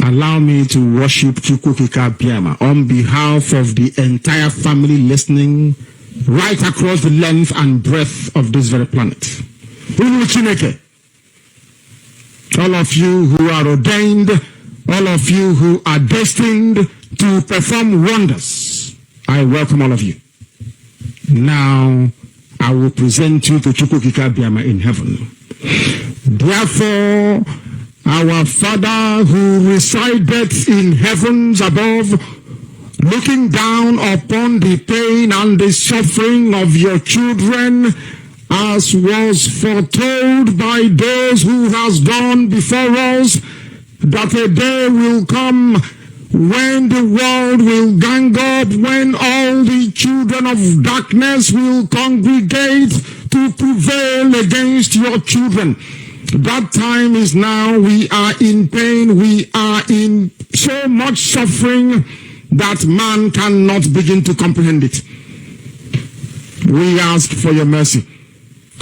Allow me to worship Chukwukika Biama on behalf of the entire family listening right across the length and breadth of this very planet. All of you who are ordained, all of you who are destined to perform wonders, I welcome all of you. Now, I will present you to Chukwukika Biama in heaven. Therefore, our Father who resideth in heavens above, looking down upon the pain and the suffering of your children, as was foretold by those who has gone before us, that a day will come when the world will gang up, when all the children of darkness will congregate to prevail against your children. That time is now. We are in pain. We are in so much suffering that man cannot begin to comprehend it. We ask for your mercy.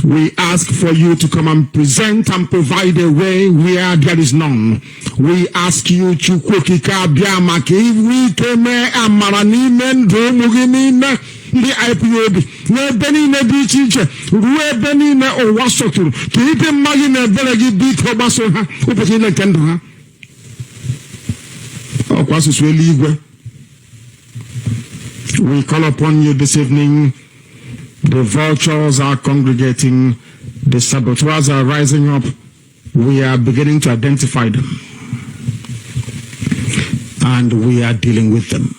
We ask for you to come and present and provide a way where there is none. We ask you, Chukwukika Biama, we came the IPOB, no Benny teacher, Benny or Washoku, keep him margin a Belagi beat Hobasoha, Upatina Kendra. Oh, Quasus will leave. We call upon you this evening. The vultures are congregating, the saboteurs are rising up. We are beginning to identify them, and we are dealing with them.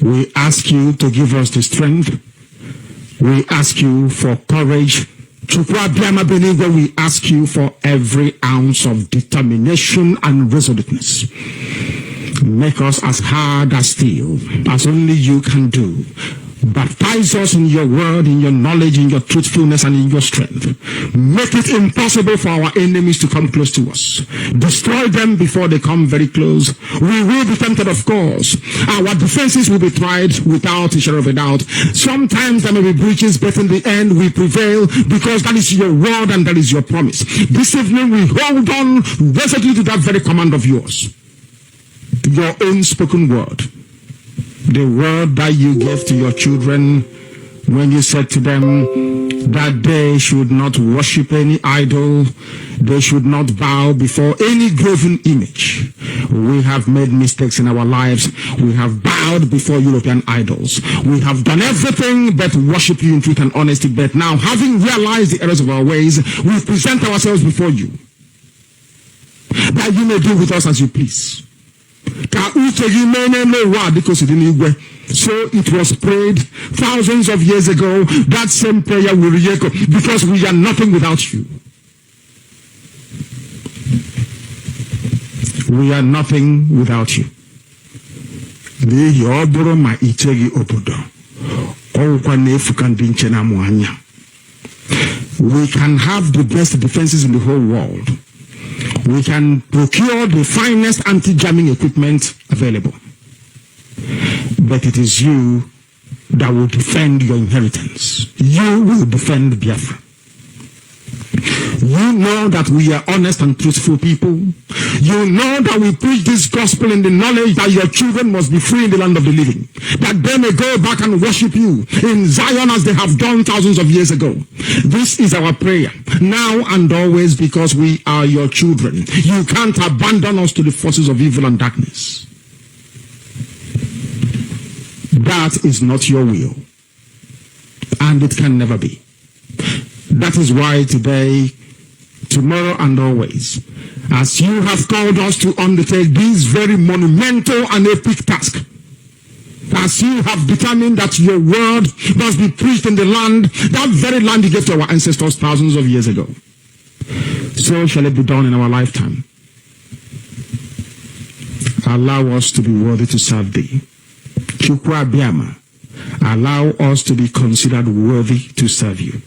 We ask you to give us the strength. We ask you for courage. We ask you for every ounce of determination and resoluteness. Make us as hard as steel, as only you can do. Baptize us in your word, in your knowledge, in your truthfulness, and in your strength. Make it impossible for our enemies to come close to us. Destroy them before they come very close. We will be tempted, of course. Our defenses will be tried without a shadow of a doubt. Sometimes there may be breaches, but in the end we prevail, because that is your word and that is your promise. This evening we hold on resolutely to that very command of yours. Your own spoken word. The word that you gave to your children when you said to them that they should not worship any idol, they should not bow before any graven image. We have made mistakes in our lives. We have bowed before European idols. We have done everything but worship you in truth and honesty. But now, having realized the errors of our ways, we present ourselves before you, that you may do with us as you please. So it was prayed thousands of years ago. That same prayer will re-echo, because we are nothing without you. We are nothing without you. We can have the best defenses in the whole world. We can procure the finest anti-jamming equipment available. But it is you that will defend your inheritance. You will defend Biafra. You know that we are honest and truthful people. You know that we preach this gospel in the knowledge that your children must be free in the land of the living, that they may go back and worship you in Zion as they have done thousands of years ago. This is our prayer now and always, because we are your children. You can't abandon us to the forces of evil and darkness. That is not your will, and it can never be. That is why today, tomorrow, and always, as you have called us to undertake this very monumental and epic task, as you have determined that your word must be preached in the land, that very land you gave to our ancestors thousands of years ago, so shall it be done in our lifetime. Allow us to be worthy to serve thee. Chukwu Biama, allow us to be considered worthy to serve you.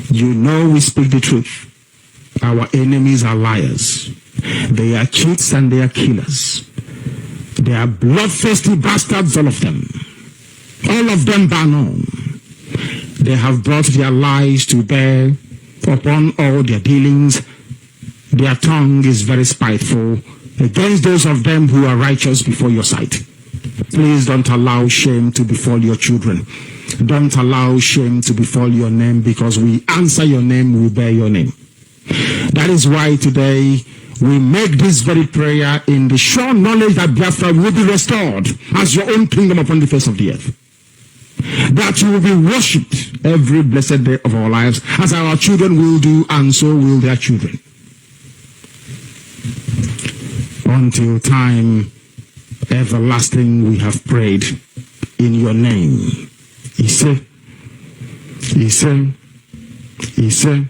You know we speak the truth. Our enemies are liars. They are cheats and they are killers. They are bloodthirsty bastards, all of them. All of them bar none. They have brought their lies to bear upon all their dealings. Their tongue is very spiteful. against those of them who are righteous before your sight. Please don't allow shame to befall your children. Don't allow shame to befall your name, because we answer your name, we bear your name. That is why today we make this very prayer in the sure knowledge that Biafra will be restored as your own kingdom upon the face of the earth. That you will be worshipped every blessed day of our lives, as our children will do, and so will their children. Until time everlasting we have prayed in your name. Ise, Ise, Ise.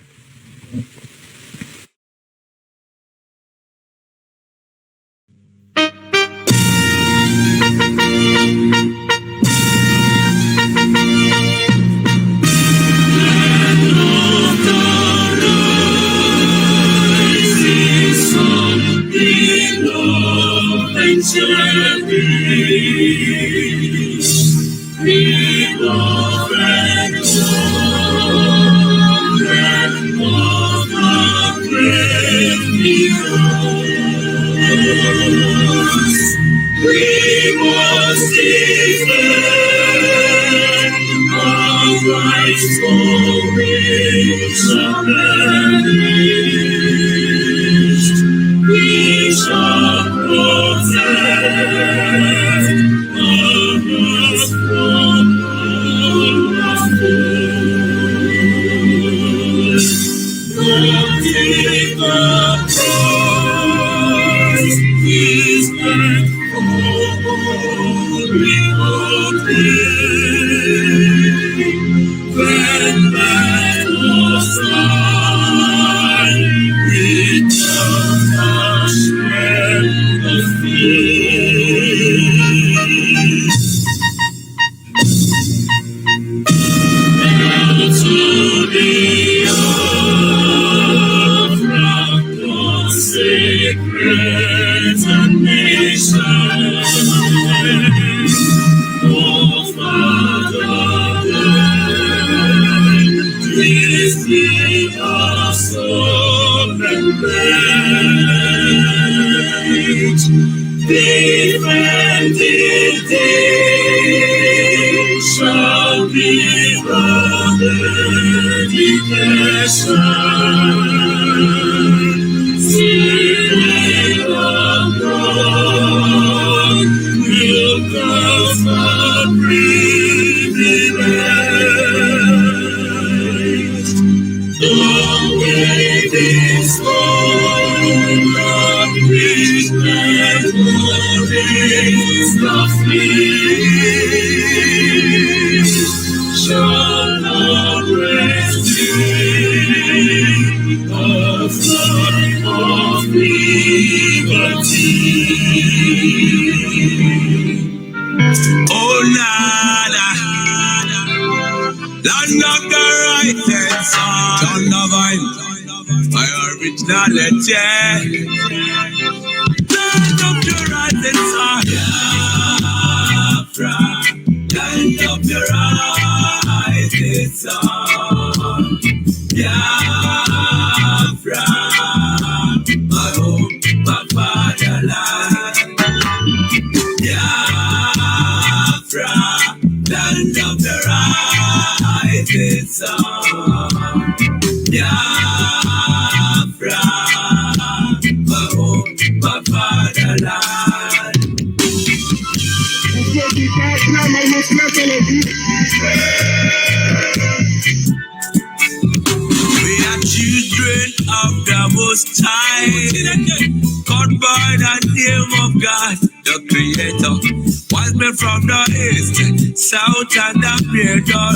From the east, south, and the middle,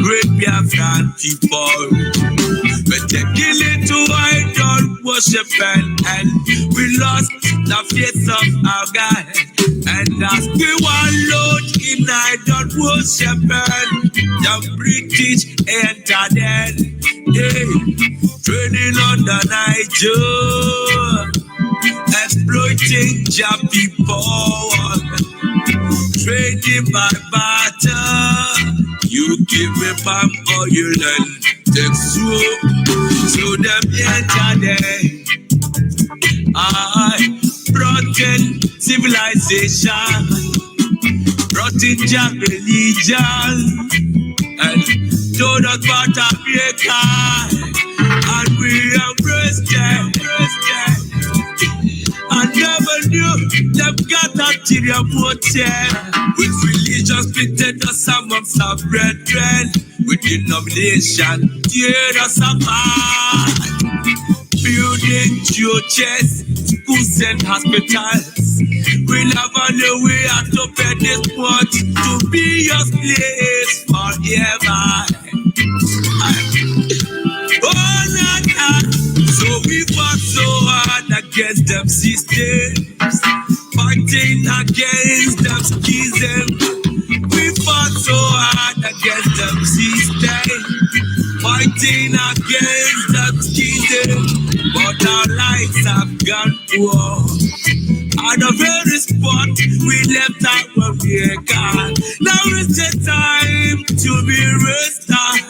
great Biafran people. But taking it to idol worship and we lost the faith of our God. And as we were load in idol worship, the British entered in, trading on the Niger, exploiting their people. Trading by barter, you give me palm oil and take soup. So them enter there. civilization, rotting jack religion, and told us about America, and we embraced them. I never knew them got ulterior motive. With religion splitted us amongst our brethren, with denomination tear us apart. Building churches, schools and hospitals. We'll have on the way out to pay this spot to be your slaves forever. So we fought so hard against them systems, fighting against them schisms. We fought so hard against them systems, fighting against them schisms. But our lives have gone poor. At the very spot we left our America. Now is the time to be restored.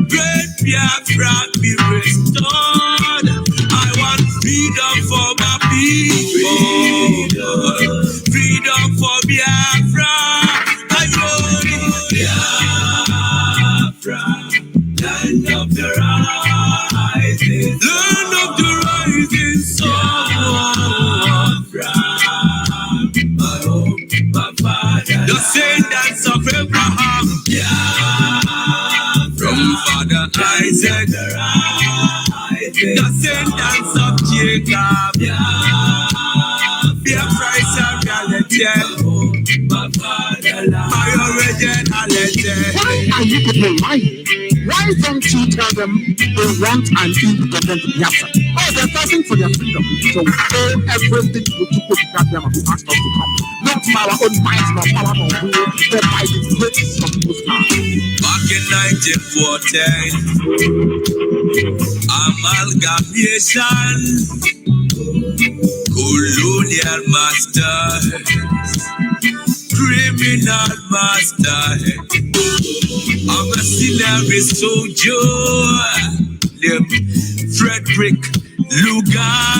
Great Biafra be restored. I want freedom for my people. Freedom for Biafra. I want Biafra. Land of the rising. Land of the rising sun. The descendants of Abraham, from Father Isaac, the descendants of Jacob, Biafra is a reality, my originality. Why are you people lying? Why don't you tell them they want an independent Biafra? Oh, they're fighting for their freedom. So we owe everything to put them who asked us to come. Not by our own minds, nor power, nor will, but by the grace of Most High. Back in 1914, amalgamation, colonial masters, criminal masters. I'm a mercenary soldier named Frederick Lugar.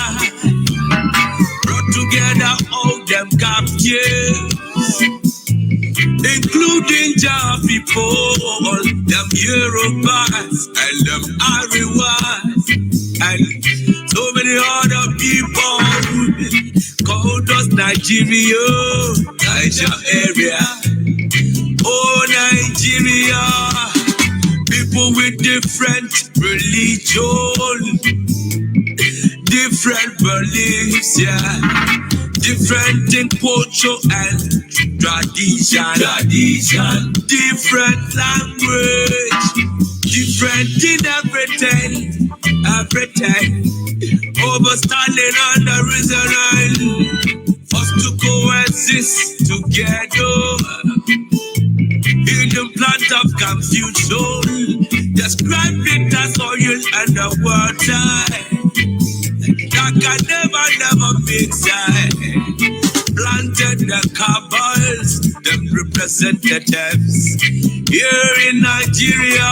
Brought together all them captives, including Jah people, them Yorubas and them Ariwas, and so many other people called us Nigeria, Niger area. Oh, Nigeria, people with different religion, different beliefs, yeah, different in culture and tradition, different language, different in everything, overstanding on the reason for us to coexist together. In the plant of confusion, describe it as oil and the water that can never mix. Planted the cabals, them representatives here in Nigeria,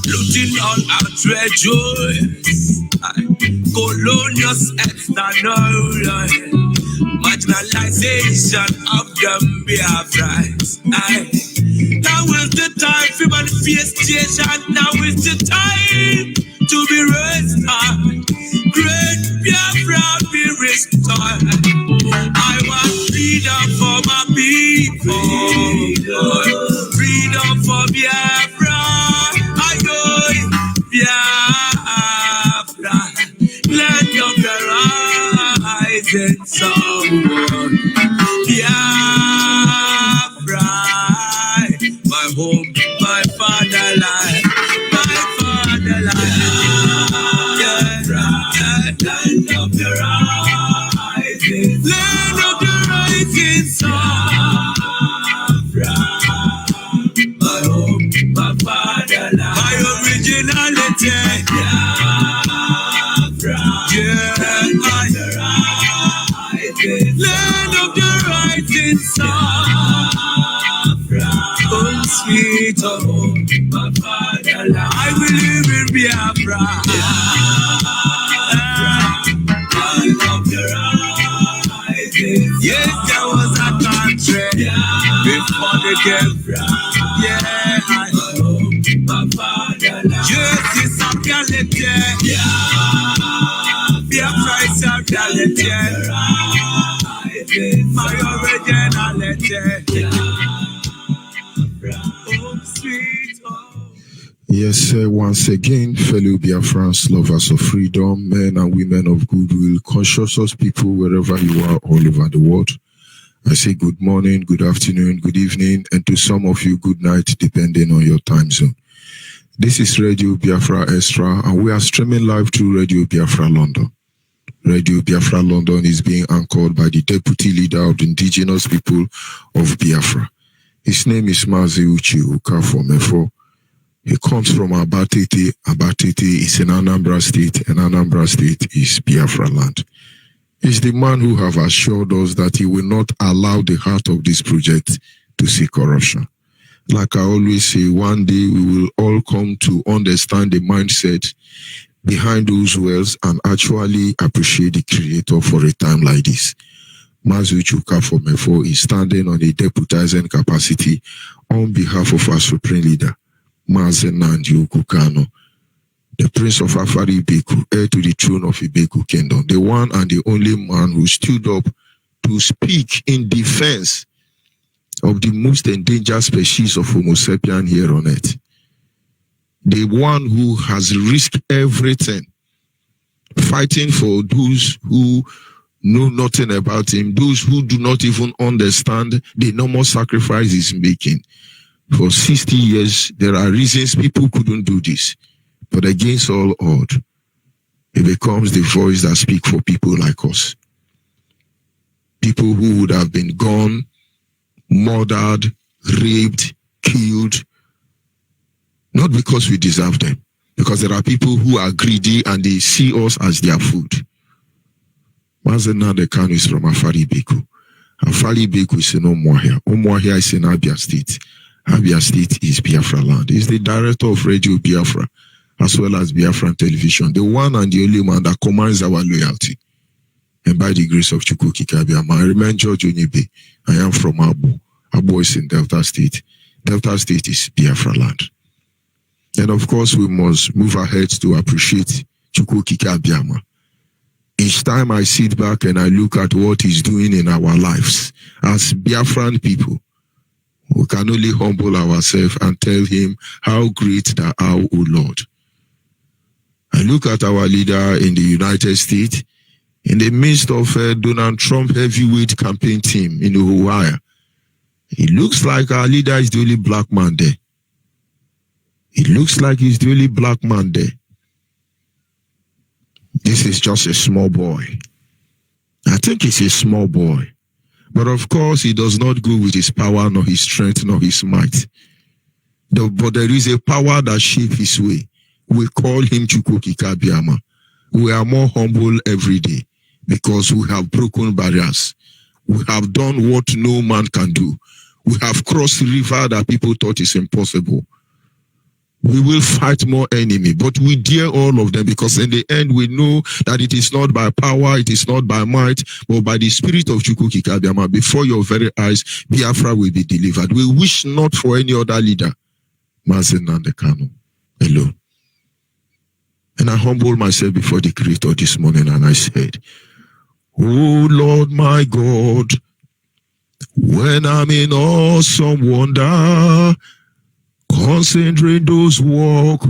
looting all our treasures, colonial external marginalization of them Biafrans. Now is the time for manifestation. Now is the time to be restored. Great Biafra be restored. I want freedom for my people. Freedom for Biafra. I go Biafra. Land of the rising sun. Biafra. My home, my fatherland, my fatherland. Land of the rising, land of the rising sun. My home, my fatherland, my originality. Land of the rising sun. Oh, sweet home, my fatherland. I will live in Biafra. Land of the rising Yes, there was a country before the game. Yeah, yes, it's a reality. Biafra is a reality. My originality. Oh, sweet home. Yes, sir. Once again, fellow Biafrans, lovers of freedom, men and women of goodwill, conscious people wherever you are all over the world. I say good morning, good afternoon, good evening, and to some of you, good night, depending on your time zone. This is Radio Biafra Extra, and we are streaming live through Radio Biafra London. Radio Biafra London is being anchored by the Deputy Leader of the Indigenous People of Biafra. His name is Mazi Uchi Ukafo. He comes from Abatete. Abatete is in Anambra State, and Anambra State is Biafra land. He's the man who have assured us that he will not allow the heart of this project to see corruption. Like I always say, one day we will all come to understand the mindset behind those words and actually appreciate the Creator for a time like this. Mazuchuka Fomefo is standing on a deputizing capacity on behalf of our Supreme Leader, Mazen Nandi Ukukano, the Prince of Afari Ibeku, heir to the throne of Ibeku Kingdom, the one and the only man who stood up to speak in defense of the most endangered species of Homo sapien here on earth. The one who has risked everything, fighting for those who know nothing about him, those who do not even understand the normal sacrifice he's making. For 60 years, there are reasons people couldn't do this. But against all odds, it becomes the voice that speaks for people like us. People who would have been gone, murdered, raped, killed, not because we deserve them, because there are people who are greedy and they see us as their food. Mazena the Kanu is from Afari Beku. Afari Beku is in Umuahia. Umuahia is in Abia State. Abia State is Biafra land. He's the director of Radio Biafra, as well as Biafran Television, the one and the only man that commands our loyalty. And by the grace of Chukwu Kikabiama, I remain George Onyebe. I am from Abo. Abo is in Delta State. Delta State is Biafra land. And of course, we must move ahead to appreciate Chukwu Kikabiama. Each time I sit back and I look at what he's doing in our lives as Biafran people, we can only humble ourselves and tell him how great thou art, O Lord. I look at our leader in the United States, in the midst of Donald Trump heavyweight campaign team in Ohio. It looks like our leader is the only black man there. It looks like he's the only black man there. This is just a small boy. I think he's a small boy. But of course, he does not go with his power, nor his strength, nor his might. But there is a power that shapes his way. We call him Chukwu Kikabiama. We are more humble every day because we have broken barriers. We have done what no man can do. We have crossed the river that people thought is impossible. We will fight more enemy, but we dare all of them because in the end we know that it is not by power, it is not by might, but by the spirit of Chukwu Kikabiama. Before your very eyes, Biafra will be delivered. We wish not for any other leader. Mazen Nandi Kanu alone. And I humbled myself before the Creator this morning and I said, Oh Lord my God, when I'm in awesome wonder, concentrate those walk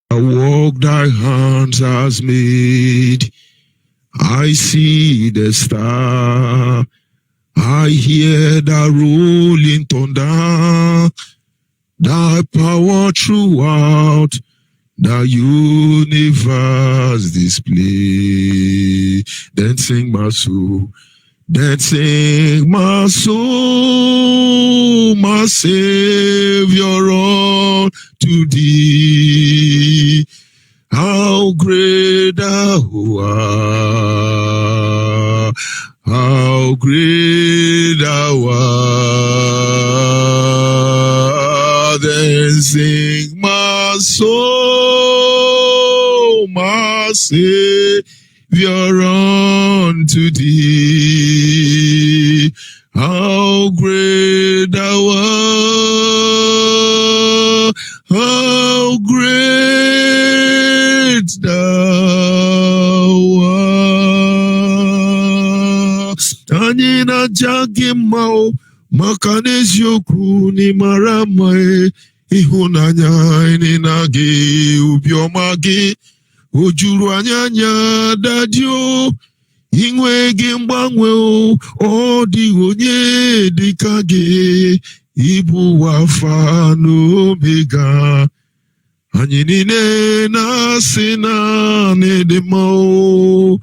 thy hands has made. I see the star, I hear the rolling thunder, thy power throughout the universe display. Then sing my soul, then sing my soul, my Savior unto thee. How great thou art, how great thou art. Then sing my soul, my Savior unto thee. thee, how great thou art, how great thou art. Anyị na-aja gị mma o, maka n'eziokwu n'ịmara mma ịhụnanya anyị na gị, obiọma gị o juru anya dadi o, inwe gị mgbanwe o, ọ dịghị onye dịka gị, ịbụ Alfa na Omega, anyị niile na-asị na n'ịdị mma o.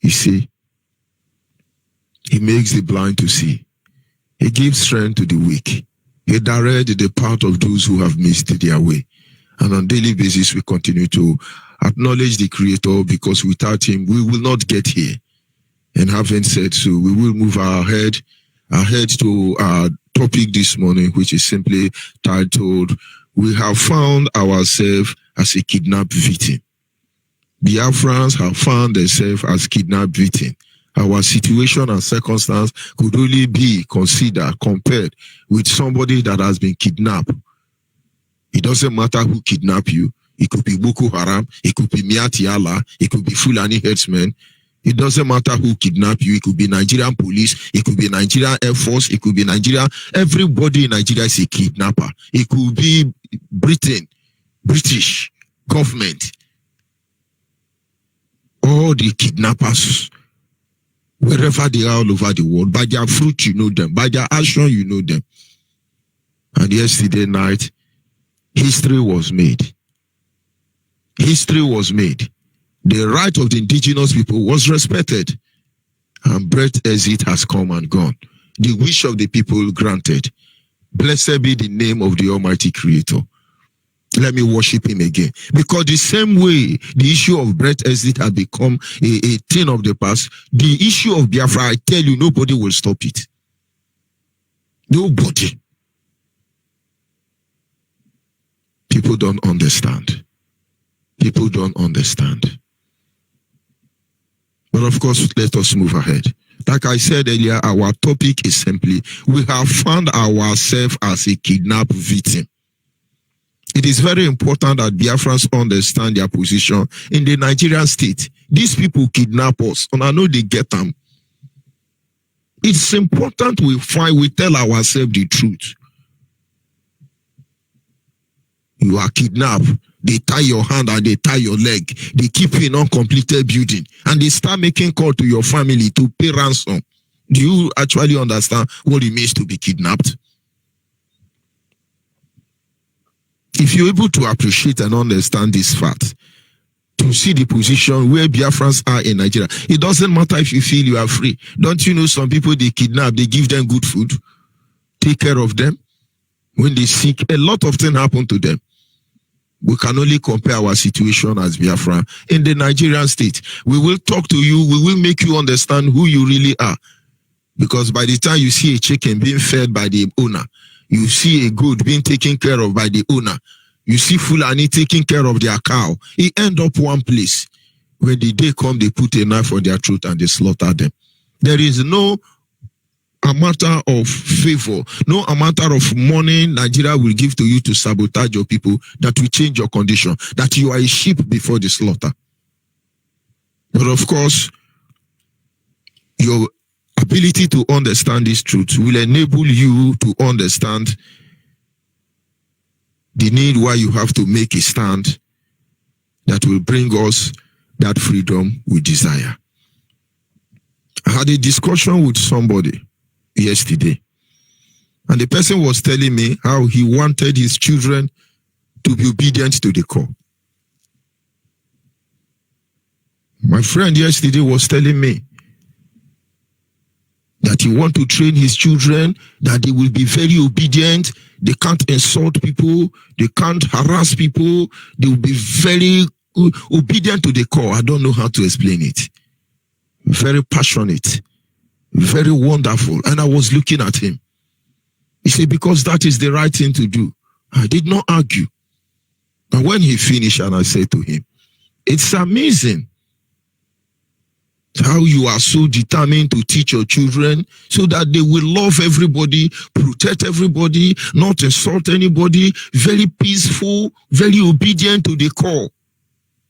You see, he makes the blind to see. He gives strength to the weak. He directs the path of those who have missed their way. And on a daily basis, we continue to acknowledge the Creator, because without him, we will not get here. And having said so, we will move ahead to our topic this morning, which is simply titled, We Have Found Ourselves as a Kidnapped Victim. Biafrans have found themselves as kidnapped victims. Our situation and circumstance could only be compared with somebody that has been kidnapped. It doesn't matter who kidnapped you. It could be Boko Haram, it could be Miati Allah, it could be Fulani herdsmen. It doesn't matter who kidnapped you. It could be Nigerian police, it could be Nigerian Air Force, it could be Nigeria. Everybody in Nigeria is a kidnapper. It could be British government. All the kidnappers, wherever they are all over the world, by their fruit you know them, by their action you know them. And yesterday night, history was made. History was made. The right of the indigenous people was respected. And breath exit has come and gone. The wish of the people granted. Blessed be the name of the Almighty Creator. Let me worship him again. Because the same way the issue of breath exit had become a thing of the past, the issue of Biafra, I tell you, nobody will stop it. Nobody. People don't understand. People don't understand. But of course, let us move ahead. Like I said earlier, our topic is simply, we have found ourselves as a kidnapped victim. It is very important that Biafrans understand their position in the Nigerian state. These people kidnap us, and I know they get them. It's important we tell ourselves the truth. You are kidnapped. They tie your hand and they tie your leg. They keep you in uncompleted building. And they start making call to your family to pay ransom. Do you actually understand what it means to be kidnapped? If you're able to appreciate and understand this fact, to see the position where Biafrans are in Nigeria, it doesn't matter if you feel you are free. Don't you know some people they kidnap, they give them good food, take care of them. When they sick, a lot of things happen to them. We can only compare our situation as Biafra in the Nigerian state. We will talk to you, we will make you understand who you really are. Because by the time you see a chicken being fed by the owner, you see a goat being taken care of by the owner, you see Fulani taking care of their cow, it end up one place. When the day come, they put a knife on their throat and they slaughter them. There is no a matter of favor, no a matter of money Nigeria will give to you to sabotage your people that will change your condition, that you are a sheep before the slaughter. But of course, your ability to understand this truth will enable you to understand the need why you have to make a stand that will bring us that freedom we desire. I had a discussion with somebody yesterday, and the person was telling me how he wanted his children to be obedient to the call. My friend yesterday was telling me that he wants to train his children that they will be very obedient. They can't insult people. They can't harass people. They will be very obedient to the call. I don't know how to explain it. Very passionate. Very wonderful. And I was looking at him. He said, because that is the right thing to do. I did not argue. And when he finished and I said to him, it's amazing how how you are so determined to teach your children so that they will love everybody, protect everybody, not insult anybody, very peaceful, very obedient to the call.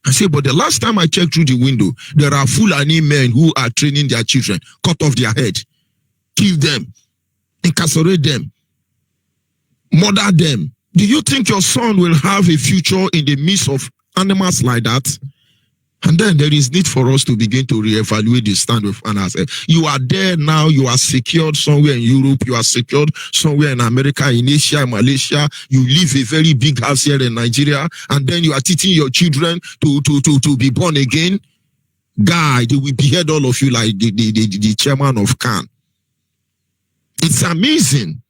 I say, but the last time I checked through the window, there are Fulani men who are training their children, cut off their head, kill them, incarcerate them, murder them. Do you think your son will have a future in the midst of animals like that? And then there is need for us to begin to reevaluate the stand of ourselves. You are there now, you are secured somewhere in Europe, you are secured somewhere in America, in Asia, in Malaysia, you live a very big house here in Nigeria, and then you are teaching your children to be born again. Guy, they will behead all of you like the chairman of Khan. It's amazing.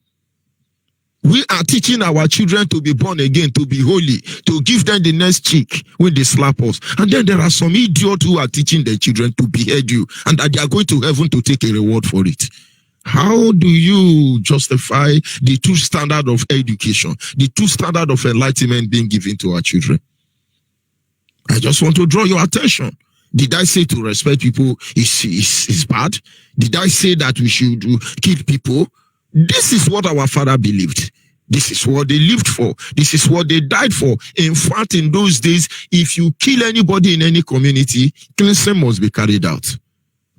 We are teaching our children to be born again, to be holy, to give them the next cheek when they slap us. And then there are some idiots who are teaching their children to behead you and that they are going to heaven to take a reward for it. How do you justify the true standard of education, the true standard of enlightenment being given to our children? I just want to draw your attention. Did I say to respect people is bad? Did I say that we should kill people? This is what our father believed. This is what they lived for. This is what they died for. In fact, in those days, if you kill anybody in any community, cleansing must be carried out.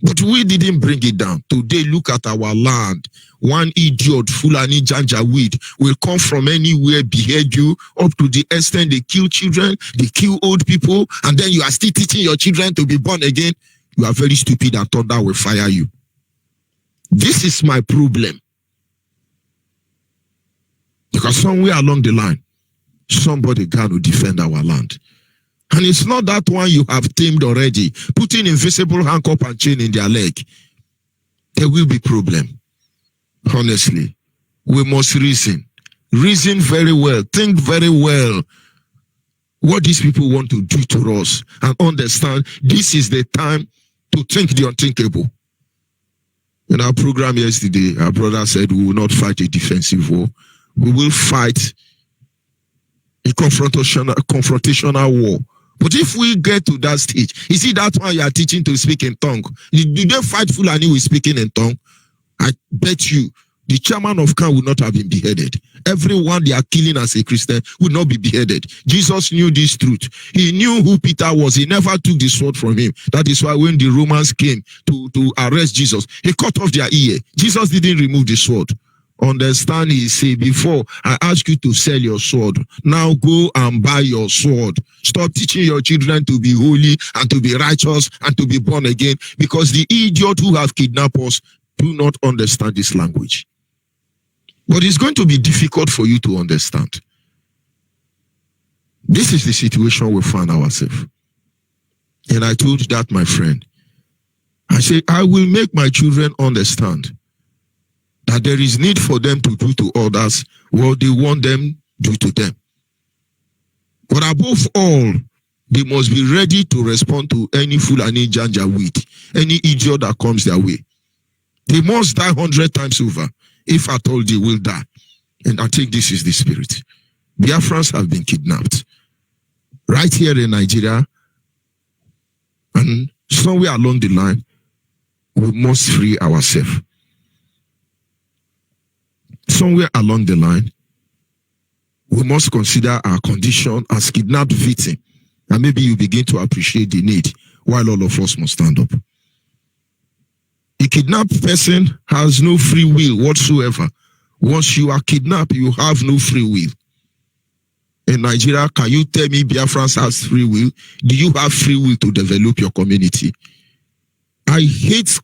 But we didn't bring it down. Today, look at our land. One idiot, Fulani Janjaweed, will come from anywhere, behead you, up to the extent they kill children, they kill old people, and then you are still teaching your children to be born again. You are very stupid and thunder will fire you. This is my problem. Because somewhere along the line, somebody got to defend our land. And it's not that one you have tamed already, putting invisible handcuff and chain in their leg. There will be problem. Honestly, we must reason. Reason very well. Think very well what these people want to do to us and understand this is the time to think the unthinkable. In our program yesterday, our brother said we will not fight a defensive war. We will fight a confrontational war. But if we get to that stage, is it that one you are teaching to speak in tongue? Do they fight Fulani with speaking in tongue? I bet you the chairman of Khan would not have been beheaded. Everyone they are killing as a Christian would not be beheaded. Jesus knew this truth. He knew who Peter was. He never took the sword from him. That is why when the Romans came to arrest Jesus, he cut off their ear. Jesus didn't remove the sword. Understand, he said, before I ask you to sell your sword, now go and buy your sword. Stop teaching your children to be holy and to be righteous and to be born again, because the idiot who have kidnapped us do not understand this language. But it's going to be difficult for you to understand. This is the situation we find ourselves. And I told that, my friend, I say, I will make my children understand that there is need for them to do to others what they want them to do to them. But above all, they must be ready to respond to any Fulani Janjaweed, any idiot that comes their way. They must die 100 times over, if at all they will die. And I think this is the spirit. Biafrans have been kidnapped right here in Nigeria, and somewhere along the line, we must free ourselves. Somewhere along the line, we must consider our condition as kidnapped victim, and maybe you begin to appreciate the need while all of us must stand up. A kidnapped person has no free will whatsoever. Once you are kidnapped, you have no free will. In Nigeria, can you tell me Biafrans has free will? Do you have free will to develop your community? I hate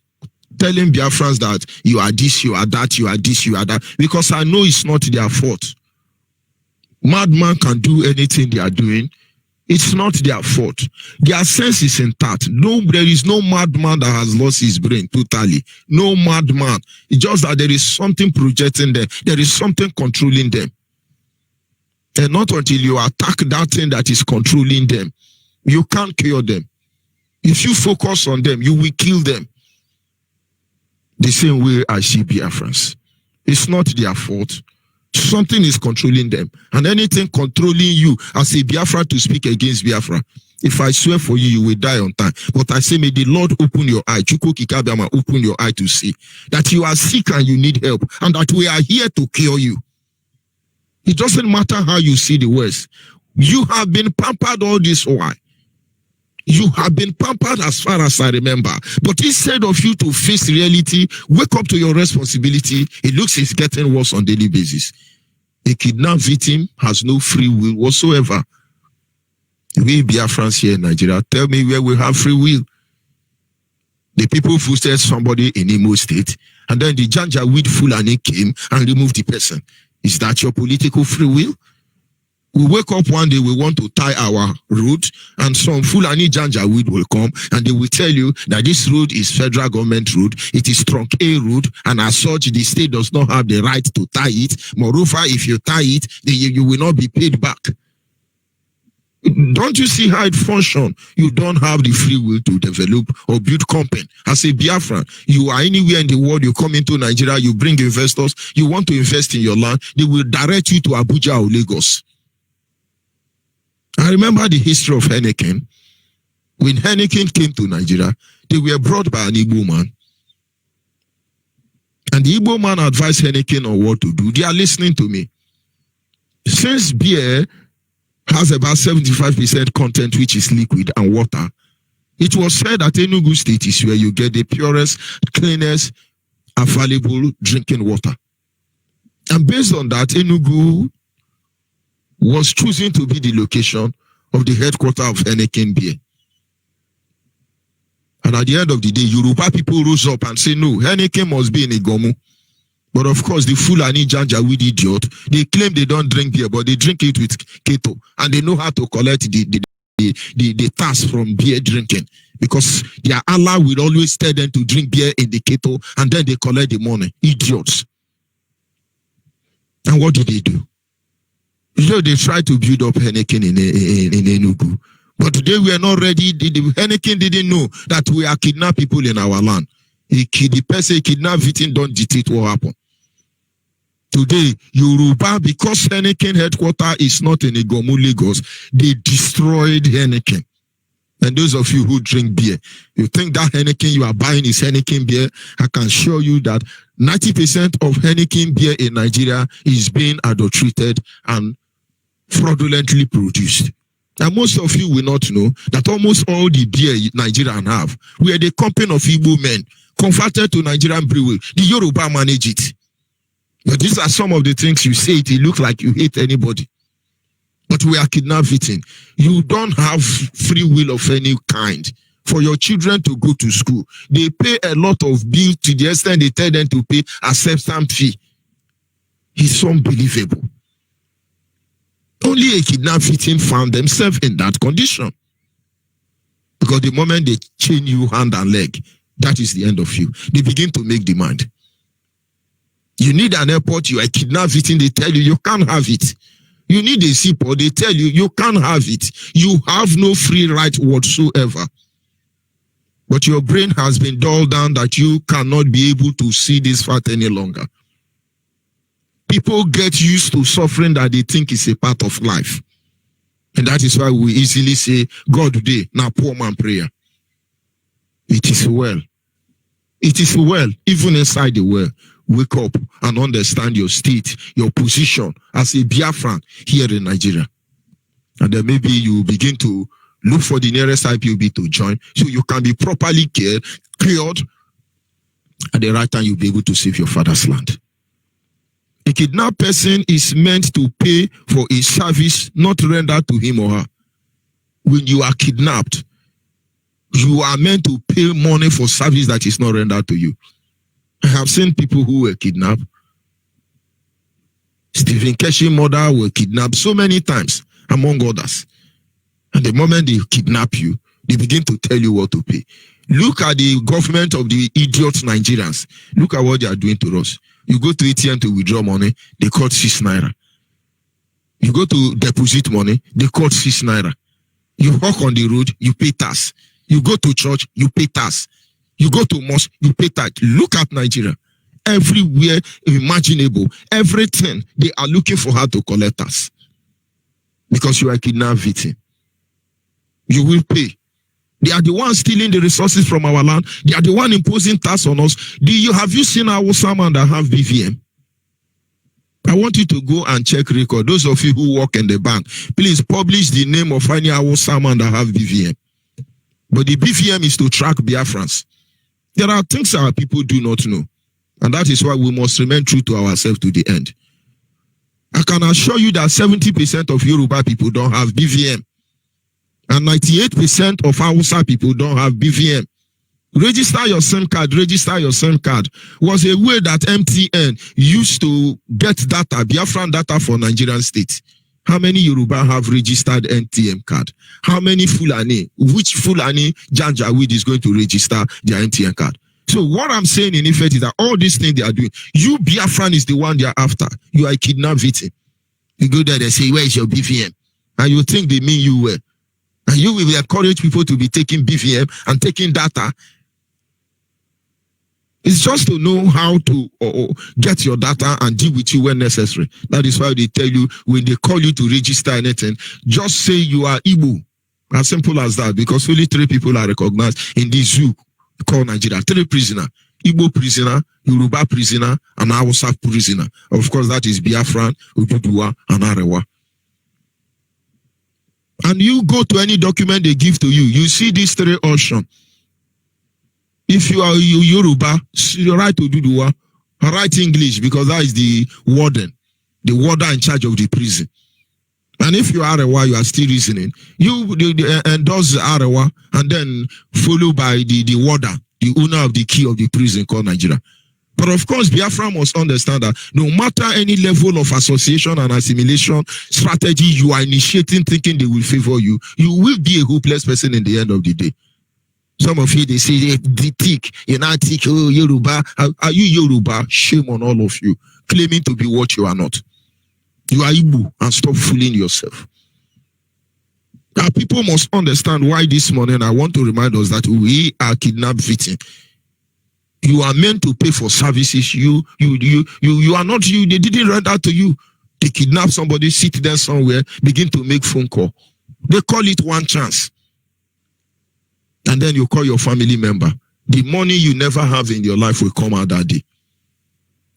telling Biafrans that you are this, you are that, you are this, you are that, because I know it's not their fault. Madman can do anything they are doing. It's not their fault. Their sense is intact. No, there is no madman that has lost his brain totally. No madman. It's just that there is something projecting them. There is something controlling them. And not until you attack that thing that is controlling them, you can't cure them. If you focus on them, you will kill them. The same way I see Biafrans. It's not their fault. Something is controlling them. And anything controlling you as a Biafra to speak against Biafra, If I swear for you, you will die on time. But I say, may the Lord open your eye. Chukwu Kikabiama, open your eye to see that you are sick and you need help, and that we are here to cure you. It doesn't matter how you see the worst. You have been pampered all this while. You have been pampered as far as I remember. But instead of you to face reality, wake up to your responsibility, it looks it's getting worse on a daily basis. A kidnapped victim has no free will whatsoever. We Biafrans here in Nigeria, tell me where we have free will. The people foosted somebody in Imo State, and then the Janjaweed Fulani came and removed the person. Is that your political free will? We wake up one day, we want to tie our road, and some Fulani Janjaweed will come and they will tell you that this road is federal government road, it is trunk A road, and as such, the state does not have the right to tie it. Moreover, if you tie it, you will not be paid back. Don't you see how it functions? You don't have the free will to develop or build company. As a Biafran, you are anywhere in the world, you come into Nigeria, you bring investors, you want to invest in your land, they will direct you to Abuja or Lagos. I remember the history of Henneken. When Henneken came to Nigeria, they were brought by an Igbo man. And the Igbo man advised Henneken on what to do. They are listening to me. Since beer has about 75% content, which is liquid and water, it was said that Enugu State is where you get the purest, cleanest, available drinking water. And based on that, Enugu was choosing to be the location of the headquarters of Henneken beer. And at the end of the day, Yoruba people rose up and say, no, Henneken must be in Igomu. But of course, the Fulani Janjaweed idiot, they claim they don't drink beer, but they drink it with keto. And they know how to collect the tax from beer drinking. Because their Allah will always tell them to drink beer in the keto, and then they collect the money. Idiots. And what do? You know, they tried to build up Henneken in Enugu. But they were not ready. The Henneken didn't know that we are kidnapped people in our land. The person kidnapped victim don't dictate what happened. Today, Yoruba, because Henneken headquarters is not in Igomu, Lagos, they destroyed Henneken. And those of you who drink beer, you think that Henneken you are buying is Henneken beer. I can assure you that 90% of Henneken beer in Nigeria is being adulterated and fraudulently produced. And most of you will not know that almost all the beer Nigerians have were the company of Igbo men converted to Nigerian brewery. The Yoruba manage it. But these are some of the things you say it look like you hate anybody. But we are kidnapping. You don't have free will of any kind. For your children to go to school, they pay a lot of bills to the extent they tell them to pay a certain fee. It's unbelievable. Only a kidnapped victim found themselves in that condition. Because the moment they chain you hand and leg, that is the end of you. They begin to make demand. You need an airport, you are kidnapped victim, they tell you you can't have it. You need a seaport, they tell you you can't have it. You have no free right whatsoever. But your brain has been dulled down that you cannot be able to see this fact any longer. People get used to suffering that they think is a part of life. And that is why we easily say, God today, now poor man prayer. It is well. It is well, even inside the well. Wake up and understand your state, your position as a Biafran here in Nigeria. And then maybe you begin to look for the nearest IPOB to join so you can be properly cleared. At the right time, you'll be able to save your father's land. A kidnapped person is meant to pay for a service not rendered to him or her. When you are kidnapped, you are meant to pay money for service that is not rendered to you. I have seen people who were kidnapped. Stephen Keshi's mother were kidnapped so many times, among others. And the moment they kidnap you, they begin to tell you what to pay. Look at the government of the idiot Nigerians. Look at what they are doing to us. You go to ATM to withdraw money, they cut 6 naira. You go to deposit money, they cut 6 naira. You walk on the road, you pay tax. You go to church, you pay tax. You go to mosque, you pay tax. Look at Nigeria. Everywhere imaginable, everything, they are looking for how to collect us. Because you are kidnapped victim. You will pay. They are the ones stealing the resources from our land. They are the one imposing tax on us. Have you seen our salmon that have BVM? I want you to go and check record. Those of you who work in the bank, please publish the name of any our salmon that have BVM. But the BVM is to track Biafrans. There are things our people do not know. And that is why we must remain true to ourselves to the end. I can assure you that 70% of Yoruba people don't have BVM. And 98% of Hausa people don't have BVM. Register your SIM card, was a way that MTN used to get data, Biafran data for Nigerian states. How many Yoruba have registered NTM card? How many Fulani? Which Fulani Janjaweed is going to register their NTM card? So what I'm saying in effect is that all these things they are doing, you Biafran is the one they are after. You are a kidnapped victim. You go there, they say, where is your BVM? And you think they mean you well. And you will encourage people to be taking BVM and taking data. It's just to know how to get your data and deal with you when necessary. That is why they tell you, when they call you to register anything, just say you are Igbo. As simple as that, because only 3 people are recognized in this zoo called Nigeria. 3 prisoners. Igbo prisoner, Yoruba prisoner, and Hausa prisoner. Of course, that is Biafran, Oduduwa, and Arewa. And you go to any document they give to you, you see these 3 options. If you are Yoruba, you write Oduduwa, write English, because that is the warden in charge of the prison. And if you are Arewa, you are still reasoning. You endorse Arewa and then followed by the warder, the owner of the key of the prison called Nigeria. But of course, Biafra must understand that no matter any level of association and assimilation strategy you are initiating, thinking they will favor you, you will be a hopeless person in the end of the day. Some of you, they say, they tick, you're not tick, oh, Yoruba. Are you Yoruba? Shame on all of you, claiming to be what you are not. You are Igbo, and stop fooling yourself. Now, people must understand why this morning I want to remind us that we are kidnapped victims. You are meant to pay for services. You are not you. They didn't rent out to you. They kidnap somebody, sit there somewhere, begin to make phone call. They call it one chance. And then you call your family member. The money you never have in your life will come out that day.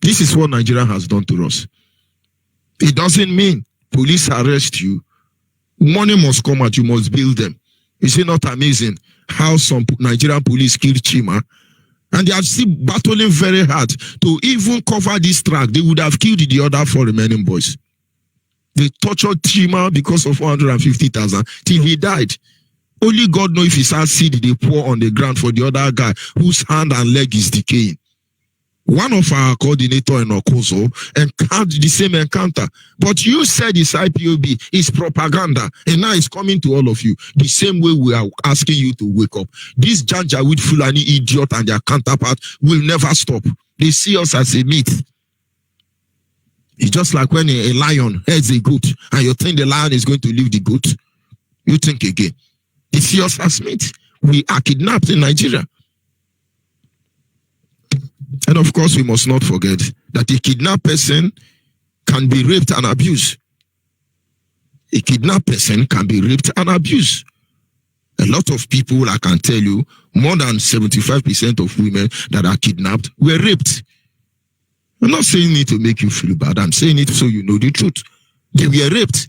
This is what Nigeria has done to us. It doesn't mean police arrest you. Money must come out. You must bill them. Is it not amazing how some Nigerian police killed Chima? And they are still battling very hard to even cover this track. They would have killed the other 4 remaining boys. They tortured Chima because of 150,000 till he died. Only God knows if he saw seed they pour on the ground for the other guy whose hand and leg is decaying. One of our coordinator in Okozo encountered the same encounter. But you said it's IPOB, it's propaganda, and now it's coming to all of you. The same way we are asking you to wake up. This Janjaweed Fulani idiot and their counterpart will never stop. They see us as a meat. It's just like when a lion heads a goat, and you think the lion is going to leave the goat. You think again. They see us as meat. We are kidnapped in Nigeria. And of course, we must not forget that a kidnapped person can be raped and abused. A kidnapped person can be raped and abused. A lot of people, I can tell you, more than 75% of women that are kidnapped were raped. I'm not saying it to make you feel bad. I'm saying it so you know the truth. They were raped.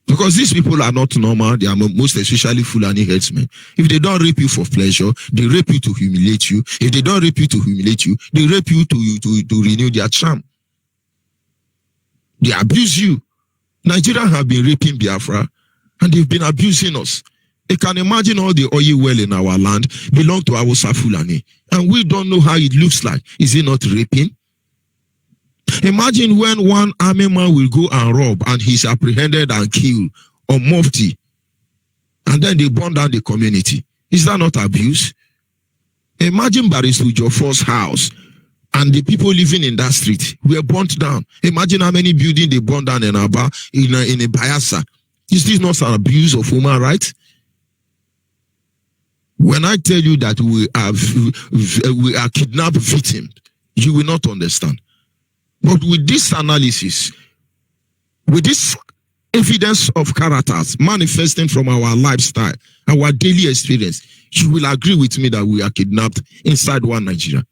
Because these people are not normal. They are most especially Fulani headsmen. If they don't rape you for pleasure, they rape you to humiliate you. If they don't rape you to humiliate you, they rape you to renew their charm. They abuse you. Nigerians have been raping Biafra, and they've been abusing us. They can imagine all the oil well in our land belong to Hausa Fulani, and we don't know how it looks like. Is it not raping? Imagine when one army man will go and rob and he's apprehended and killed or mufti, and then they burn down the community. Is that not abuse? Imagine Barisu Jofor's house and the people living in that street were burnt down. Imagine how many buildings they burned down in Aba, in a Bayelsa. Is this not an abuse of human rights? When I tell you that we are kidnapped victims, you will not understand. But with this analysis, with this evidence of characters manifesting from our lifestyle, our daily experience, you will agree with me that we are kidnapped inside one Nigeria.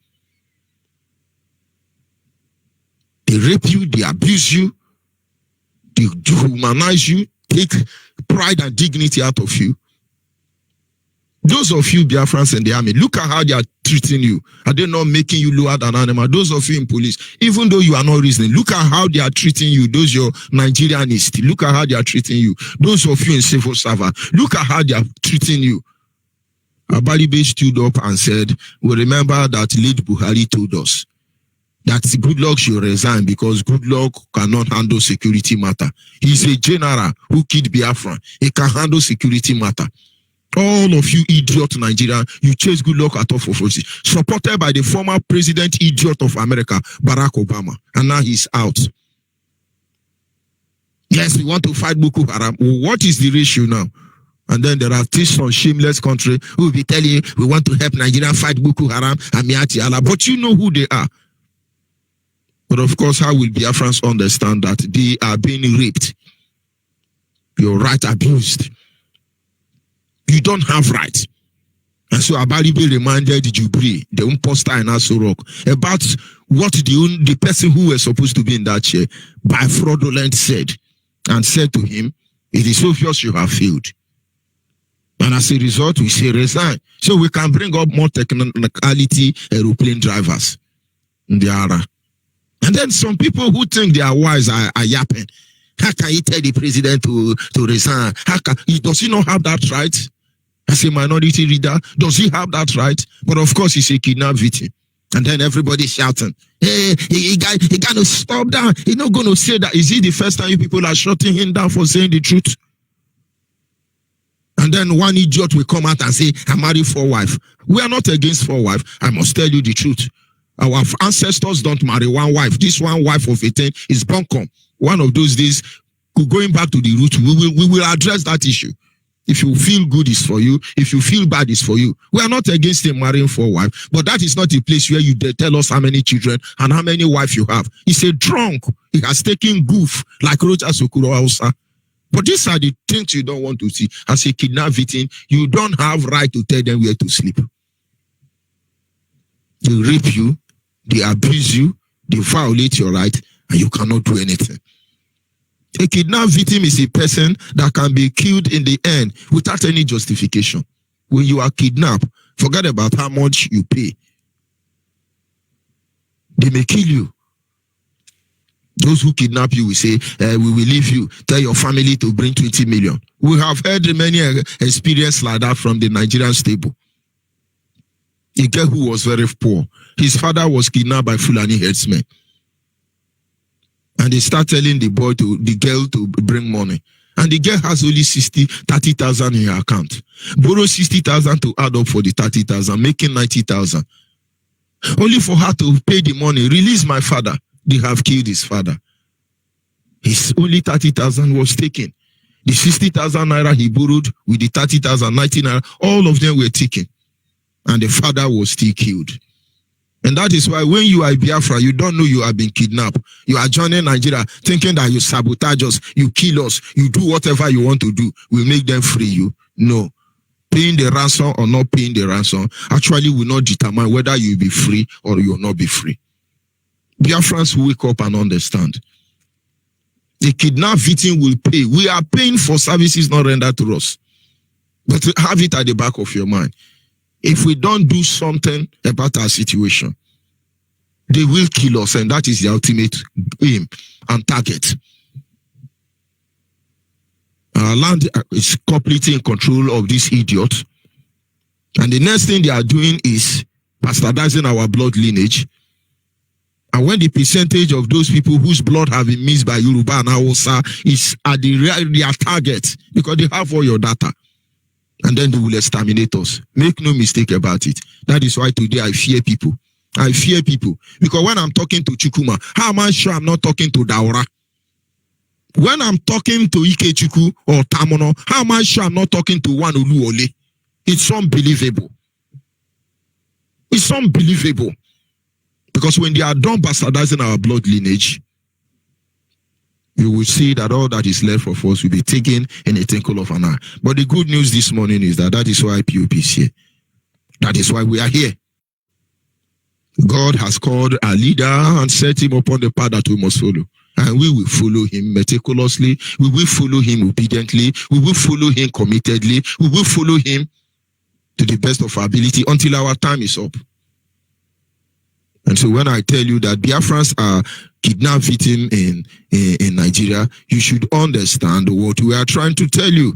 They rape you, they abuse you, they dehumanize you, take pride and dignity out of you. Those of you Biafrans in the army, look at how they are treating you. Are they not making you lower than animal? Those of you in police, even though you are not reasoning, look at how they are treating you. Those your Nigerianists, look at how they are treating you. Those of you in civil servant, look at how they are treating you. Abaribe stood up and said, we remember that late Buhari told us that Goodluck should resign because Goodluck cannot handle security matter. He's a general who killed Biafra. He can handle security matter. All of you idiot Nigeria, you chase Goodluck out of office, supported by the former president idiot of America, Barack Obama, and now he's out. Yes, we want to fight Boko Haram. What is the ratio now? And then there are these some shameless country who will be telling you, we want to help Nigeria fight Boko Haram and Miati Allah, but you know who they are. But of course, how will Biafrans understand that they are being raped? Your right abused. You don't have rights. And so Abaribe reminded Jubri, the imposter in Aso Rock, about what the person who was supposed to be in that chair by fraudulent said, and said to him, it is obvious you have failed. And as a result, we say resign. So we can bring up more technicality aeroplane drivers in the era. And then some people who think they are wise are yapping. How can you tell the president to resign? Does he not have that right? As a minority leader, does he have that right? But of course, he's a kidnapped victim. And then everybody shouting, hey, he got to stop that. He's not going to say that. Is it the first time you people are shutting him down for saying the truth? And then one idiot will come out and say, I married 4 wives. We are not against 4 wives. I must tell you the truth. Our ancestors don't marry 1 wife. This 1 wife of 18 is bunkum. One of those days, going back to the root, we will address that issue. If you feel good is for you, if you feel bad is for you. We are not against him marrying 4 wives, but that is not a place where you tell us how many children and how many wives you have. He's a drunk. He has taken goof like Roger Sokuro Hausa. But these are the things you don't want to see. As a kidnapped victim, you don't have right to tell them where to sleep. They rape you, they abuse you, they violate your right, and you cannot do anything. A kidnapped victim is a person that can be killed in the end without any justification. When you are kidnapped, forget about how much you pay. They may kill you. Those who kidnap you will say, we will leave you. Tell your family to bring 20 million. We have heard many experiences like that from the Nigerian stable. A girl who was very poor. His father was kidnapped by Fulani herdsmen. And they start telling the girl to bring money. And the girl has only 30,000 in her account. Borrow 60,000 to add up for the 30,000, making 90,000. Only for her to pay the money. Release my father. They have killed his father. His only 30,000 was taken. The 60,000 naira he borrowed with the 30,000, 90 naira, all of them were taken. And the father was still killed. And that is why when you are Biafra, you don't know you have been kidnapped. You are joining Nigeria thinking that you sabotage us, you kill us, you do whatever you want to do. We'll make them free you. No. Paying the ransom or not paying the ransom actually will not determine whether you'll be free or you'll not be free. Biafrans wake up and understand. The kidnapped victim will pay. We are paying for services not rendered to us. But have it at the back of your mind. If we don't do something about our situation, they will kill us, and that is the ultimate aim and target. Our land is completely in control of this idiot. And the next thing they are doing is bastardizing our blood lineage. And when the percentage of those people whose blood have been mixed by Yoruba and Hausa is at their target, because they have all your data. And then they will exterminate us. Make no mistake about it. That is why today I fear people. I fear people. Because when I'm talking to Chukuma, how am I sure I'm not talking to Daura? When I'm talking to Ikechuku or Tamono, how am I sure I'm not talking to one Oluole? It's unbelievable. It's unbelievable. Because when they are done bastardizing our blood lineage, you will see that all that is left of us will be taken in a twinkle of an eye. But the good news this morning is that is why IPOB is here. That is why we are here. God has called a leader and set him upon the path that we must follow. And we will follow him meticulously. We will follow him obediently. We will follow him committedly. We will follow him to the best of our ability until our time is up. And so when I tell you that Biafrans are kidnapped victims in Nigeria, you should understand what we are trying to tell you.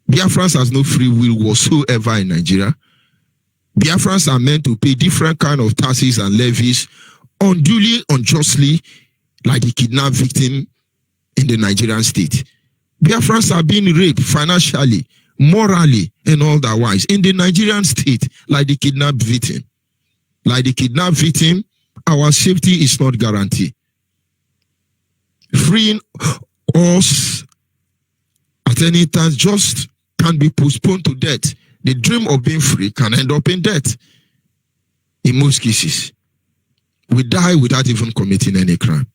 Biafrans has no free will whatsoever in Nigeria. Biafrans are meant to pay different kind of taxes and levies unduly, unjustly, like the kidnapped victim in the Nigerian state. Biafrans are being raped financially, morally, and otherwise in the Nigerian state, like the kidnapped victim. Like the kidnapped victim, our safety is not guaranteed. Freeing us at any time just can be postponed to death. The dream of being free can end up in death. In most cases, we die without even committing any crime.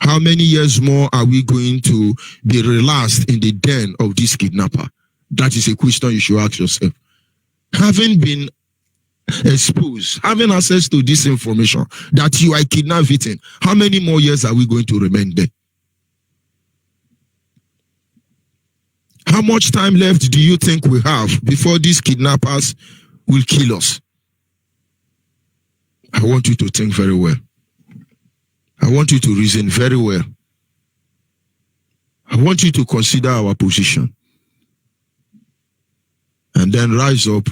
How many years more are we going to be relaxed in the den of this kidnapper? That is a question you should ask yourself. Having been exposed, having access to this information that you are kidnapped victim, how many more years are we going to remain there? How much time left do you think we have before these kidnappers will kill us? I want you to think very well. I want you to reason very well. I want you to consider our position. And then rise up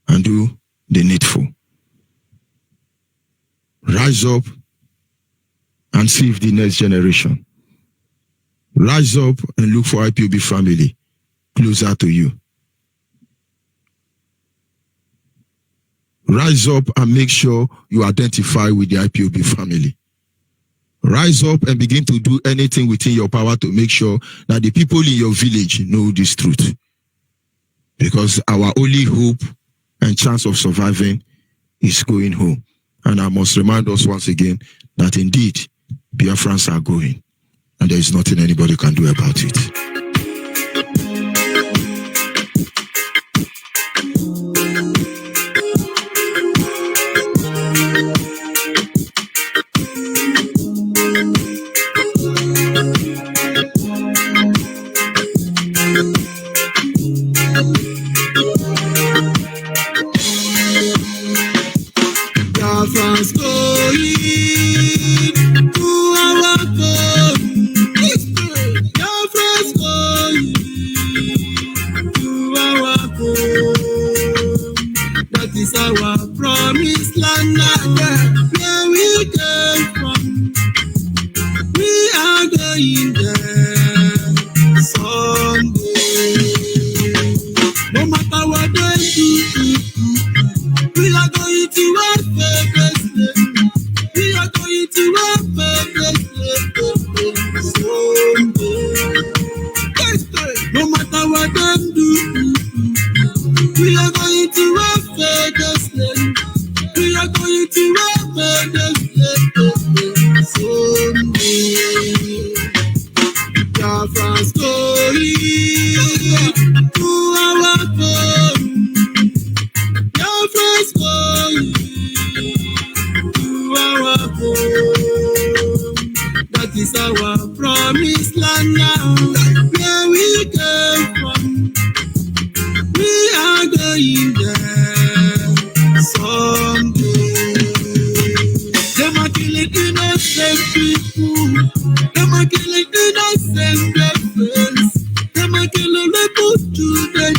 and do the needful. Rise up and save the next generation. Rise up and look for IPOB family closer to you. Rise up and make sure you identify with the IPOB family. Rise up and begin to do anything within your power to make sure that the people in your village know this truth. Because our only hope and chance of surviving is going home. And I must remind us once again that indeed, Biafrans are going. And there is nothing anybody can do about it. Biafrans going to our home. Biafrans going to our home. That is our promised land, where we came from. We are going there someday. No matter what they do, we are going to our favorite land. We are going to our favorite land someday. No matter what they do, we are going to our favorite land. We are going to our favorite land someday. Biafrans going to our home. Biafrans going to our home. That is our promised land now, where we came from. We are going there someday. Them are killing innocent people. Them are killing innocent friends. Them are killing little children.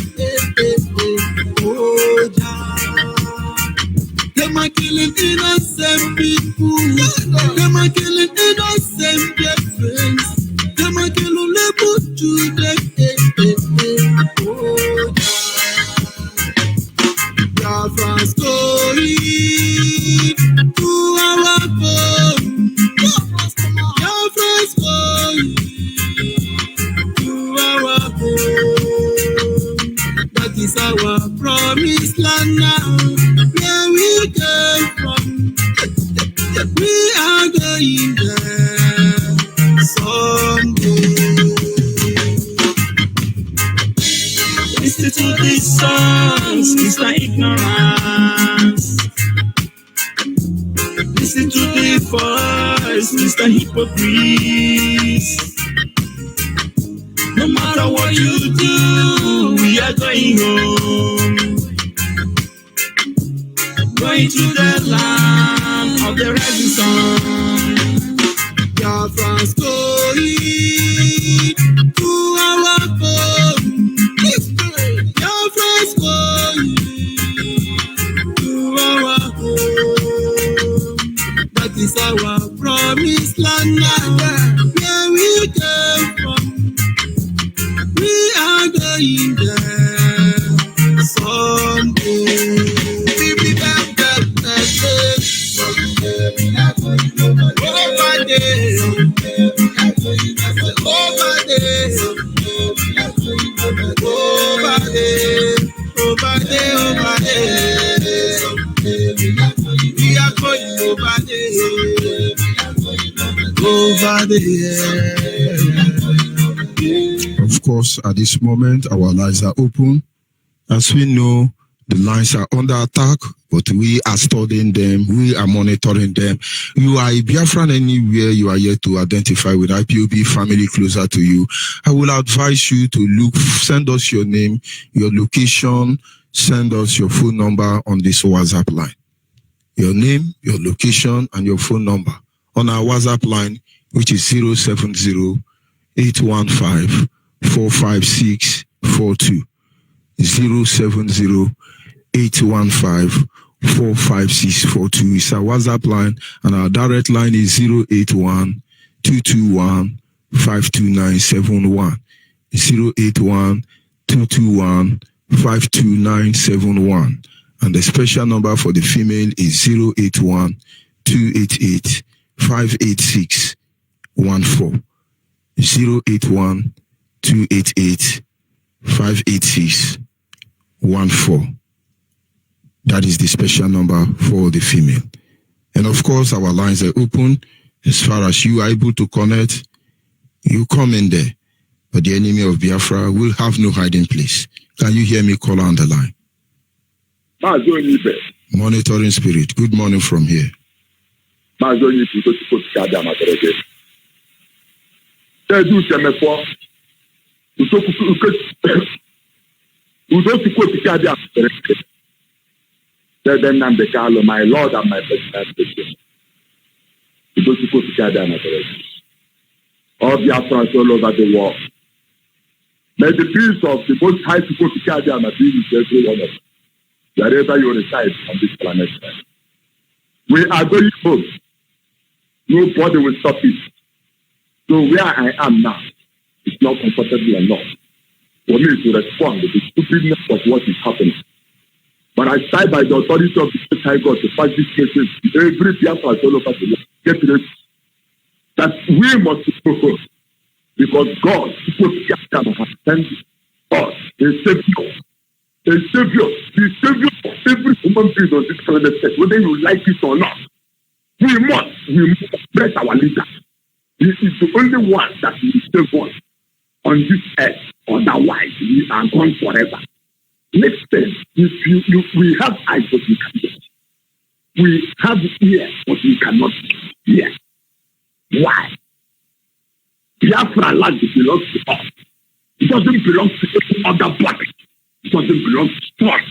Oh, yeah. Them are killing innocent people. Them are killing innocent friends. Them are killing little children. Oh, yeah. Biafrans going to our home. Biafrans going to our home. That is our promised land now, where we came from. We are going there these songs, Mr. Ignorance. Listen to the voice, Mr. Hypocrite. No matter what you do, we are going home. Going to the land of the rising sun. Biafra's going to our home. Biafra's going to our home. That is our promised land, where we came from. We are going there someday. We be back that day. Someday we are going over there. Over there. Over there. Over there. Over there. We are going over there. Over there. Of course, at this moment, our lines are open. As we know, the lines are under attack, but we are studying them. We are monitoring them. You are a Biafran anywhere you are yet to identify with IPOB family closer to you. I will advise you to look, send us your name, your location, send us your phone number on this WhatsApp line. Your name, your location, and your phone number on our WhatsApp line, which is 070-815-45642. 070-815-45642 is our WhatsApp line, and our direct line is 081-221-52971. 081-221-52971. And the special number for the female is 081-288-58614. 081-288-58614. That is the special number for the female. And of course, our lines are open. As far as you are able to connect, you come in there. But the enemy of Biafra will have no hiding place. Can you hear me, caller on the line? Monitoring spirit. Good morning from here. My Lord and my President. All Biafrans all over the world. May the peace of the Most High be with every one of us, wherever you reside on this planet. We are going home. Nobody will stop it. So where I am now, it's not comfortable enough for me to respond to the stupidness of what is happening. But I stand by the authority of the Most High God to fight this cases. Every Biafra all over the world. Get ready. That we must focus, because God has sent us a Savior. A Savior. The Savior of every human being on this planet, whether you like it or not. We must bless our leader. This is the only one that will save us on this earth. Otherwise, we are gone forever. Next time, we have eyes, but we cannot. We have ears, but we cannot hear. Why? Biafra land belongs to us. It doesn't belong to any other body. It doesn't belong to us.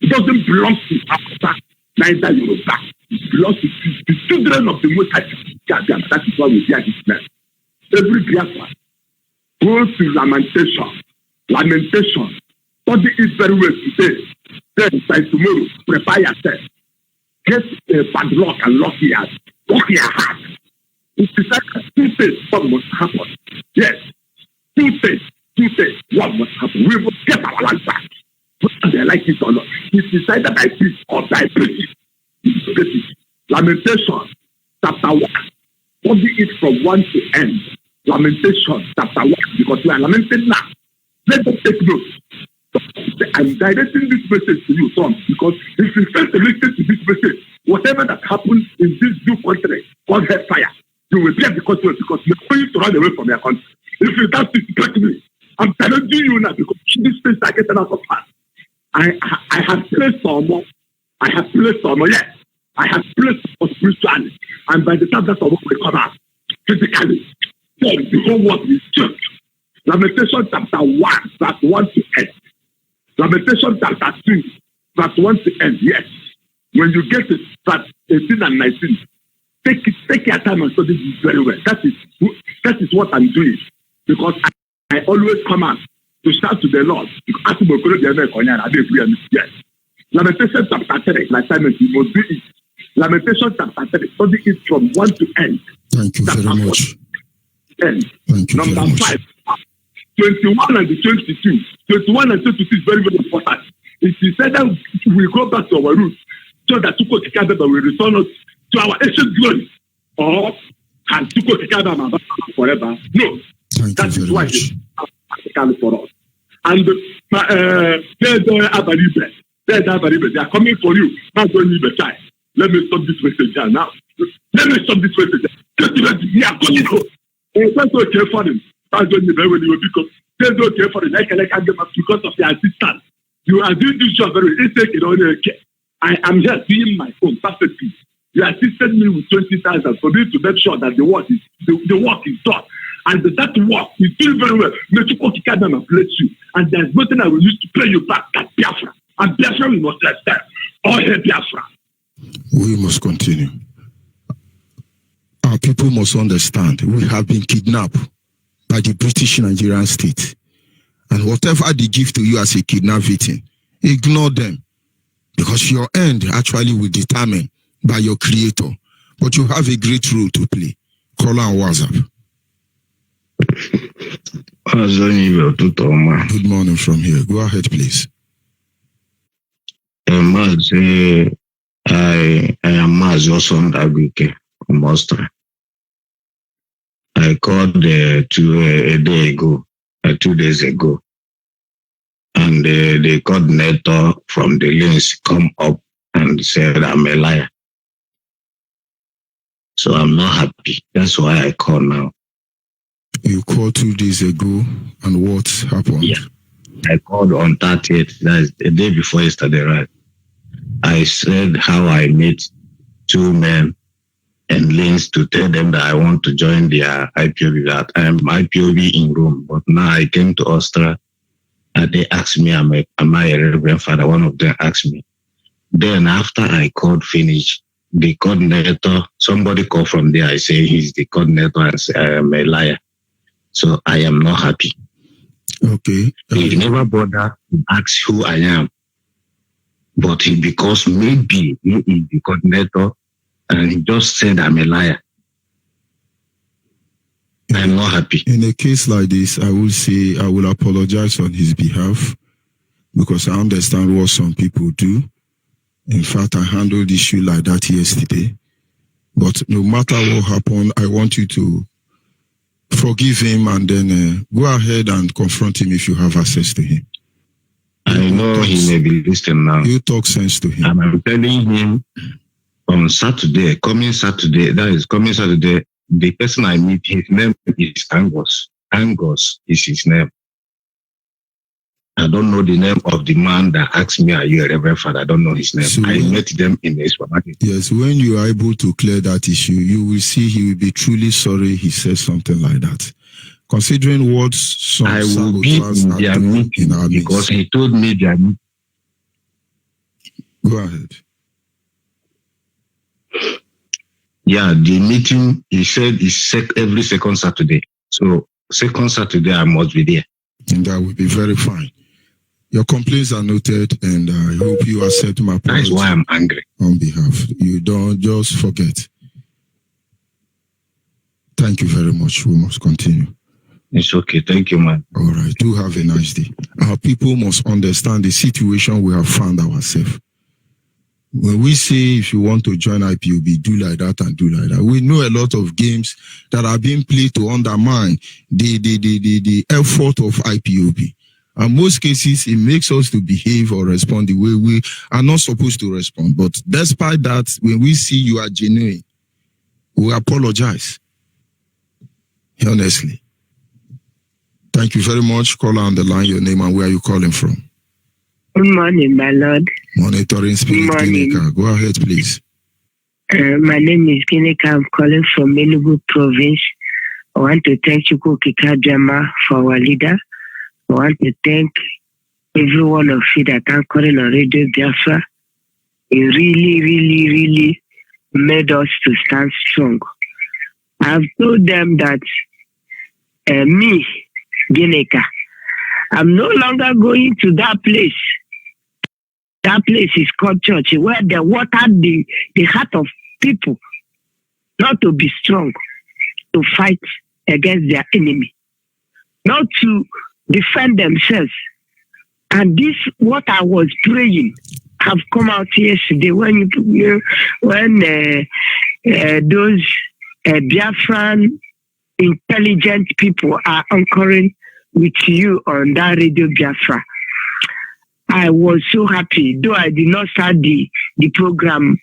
It doesn't belong to Africa, neither Yoruba. It belongs to the children of the Most High. That is why we hear this man. Every Biafra goes to lamentation. Lamentation. Study it very well today. Then by tomorrow, prepare yourself. Get a padlock and lock your heart. It's exactly 2 things what must happen. Yes, 2 things. 2 things what must happen. We must get our land back. Whether they like it or not. It's decided by peace or by peace. Lamentation, chapter 1. Study it from 1 to end. Lamentation, chapter 1. Because we are lamenting now. Let us take note. I'm directing this message to you, son, because if you fail to listen to this message, whatever that happens in this new country called hellfire, you will bear the consequence because you're going to run away from your country. If you don't respect me, I'm challenging you now because this things are getting out of hand. I have placed some. I have placed some. Yes, I have placed for spirituality, and by the time that some will come out physically, then the whole world is changed. Lamentation chapter 1, verse 1 to 8. Lamentation chapter 2, verse 1 to end. Yes, when you get to verse 18 and 19, take your time and study this very well. That is what I'm doing, because I always come out to shout to the Lord. Yes. Lamentation chapter 3, like Simon, you must do it. Lamentation chapter 3, study it from 1 to end. Thank you very much. End. Thank you Number very much. 5, 21 and 22. 21 and 22 is very, very important. It is said that we go back to our roots, so that Tuko Kikabeba will return us to our ancient glory. Or can Tuko Kikabeba forever? No. That is why it's practical for us. And they are coming for you. Not going to be time. Let me stop this message now. Let me stop this message. We are going home. That's okay for them. That's when because they don't care for the because of their assistance. You are doing this job very easy. I am here doing my own perfectly. You assisted me with 20,000 for me to make sure that the work is done. And that work is doing very well. May you bless you. And there's nothing I will use to pay you back. That's Biafra. And Biafra will not let that. All hail Biafra. We must continue. Our people must understand we have been kidnapped by the British Nigerian state. And whatever they give to you as a kidnap victim, ignore them. Because your end actually will determine by your creator. But you have a great role to play. Call on WhatsApp. Good morning from here. Go ahead, please. I am Mazio Sondagwike from Austria. I called a day ago, 2 days ago, and the coordinator from the links come up and said I'm a liar. So I'm not happy. That's why I call now. You called 2 days ago, and what happened? Yeah. I called on 30th, that's the day before yesterday, right? I said how I met 2 men and links to tell them that I want to join their IPOB, that I am IPOB in Rome. But now I came to Austria and they asked me, am I a reverend father? One of them asked me. Then after I called finish, the coordinator, somebody called from there, I say he's the coordinator and say I am a liar. So I am not happy. Okay. He never bothered to ask who I am. But because maybe he is the coordinator and he just said I'm a liar. I'm not happy. In a case like this, I will say I will apologize on his behalf because I understand what some people do. In fact, I handled the issue like that yesterday. But no matter what happened, I want you to forgive him and then go ahead and confront him if you have access to him. I know he may be listening now. You talk sense to him. And I'm telling him on Saturday, coming Saturday, the person I meet, his name is Angus. Angus is his name. I don't know the name of the man that asked me, are you a reverend father? I don't know his name. So I met them in the supermarket. Yes, when you are able to clear that issue, you will see he will be truly sorry he said something like that. Considering what some I will be in their meeting because he told me their meeting. Go ahead. Yeah, the meeting, he said, is every second Saturday. So, second Saturday, I must be there. And that will be very fine. Your complaints are noted, and I hope you accept my apology. That's why I'm angry. On behalf. You don't just forget. Thank you very much. We must continue. It's okay. Thank you, man. All right. Do have a nice day. Our people must understand the situation we have found ourselves. When we say if you want to join IPOB, do like that and do like that. We know a lot of games that are being played to undermine the effort of IPOB. In most cases, it makes us to behave or respond the way we are not supposed to respond. But despite that, when we see you are genuine, we apologize. Honestly. Thank you very much. Caller on the line, your name and where are you calling from? Good morning, my lord. Monitoring Spirit Ginika. Go ahead, please. My name is Ginika. I'm calling from Enugu province. I want to thank Chukwu Kikadiama for our leader. I want to thank every one of you that are calling on Radio Biafra. You really made us to stand strong. I've told them that me, Ginika, I'm no longer going to that place. That place is called church, where they watered the heart of people not to be strong, to fight against their enemy, not to defend themselves. And this, what I was praying, have come out yesterday when those Biafran intelligent people are anchoring with you on that Radio Biafra. I was so happy, though I did not start the program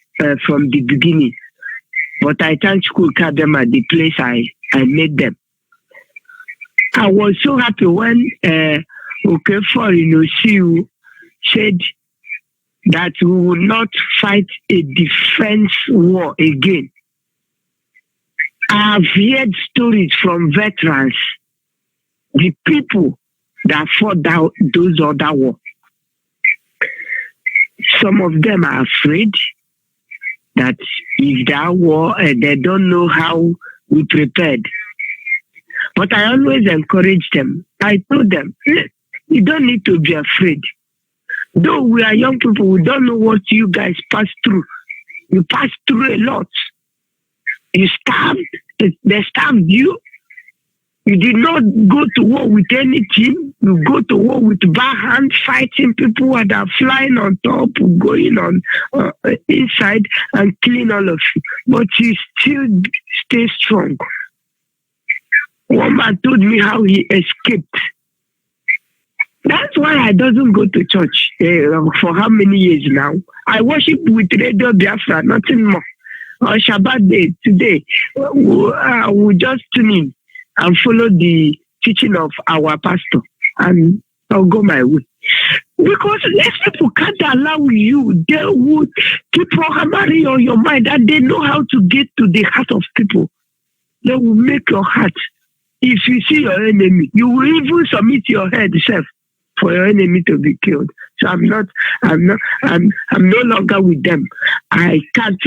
from the beginning. But I thank them at the place I made them. I was so happy when Okefo said that we will not fight a defense war again. I have heard stories from veterans, the people that fought those other wars. Some of them are afraid that if that war, they don't know how we prepared. But I always encourage them. I told them, you don't need to be afraid. Though we are young people, we don't know what you guys pass through. You pass through a lot. You starved. They starved you. You did not go to war with any team. You go to war with bare hands, fighting people that are flying on top, going on inside and killing all of you. But you still stay strong. One man told me how he escaped. That's why I doesn't go to church for how many years now. I worship with Radio Biafra, nothing more. On Shabbat day, today, we'll just tune in and follow the teaching of our pastor, and I'll go my way. Because less people can't allow you. They would keep hammering on your mind, and they know how to get to the heart of people. They will make your heart. If you see your enemy, you will even submit your head self for your enemy to be killed. So I'm no longer with them. I can't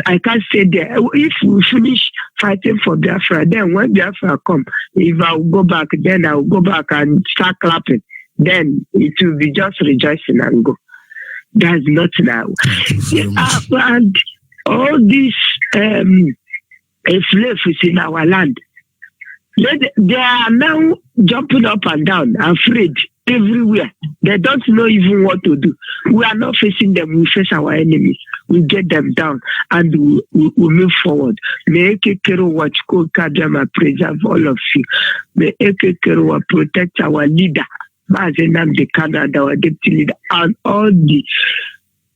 stay there. If we finish fighting for Biafra, then when Biafra come, if I will go back, then I will go back and start clapping. Then it will be just rejoicing and go. That's not now. And all these slaves in our land, they are now jumping up and down, afraid. Everywhere. They don't know even what to do. We are not facing them. We face our enemies. We get them down and we move forward. May Ekekerowa Chukwu preserve all of you. May Ekekerowa protect our leader, Mazenam de Canada, our deputy leader, and all the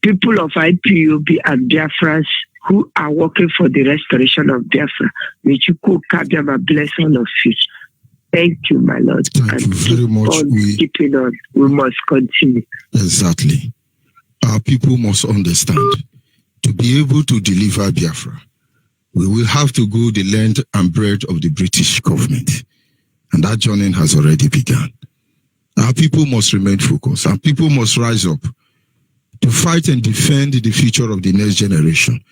people of IPOB and Biafrans who are working for the restoration of Biafra. May Chukwu bless all of you. Thank you, my Lord. Thank you very much. Keeping on. We must continue. Exactly. Our people must understand, to be able to deliver Biafra, we will have to go the length and breadth of the British government. And that journey has already begun. Our people must remain focused. Our people must rise up to fight and defend the future of the next generation.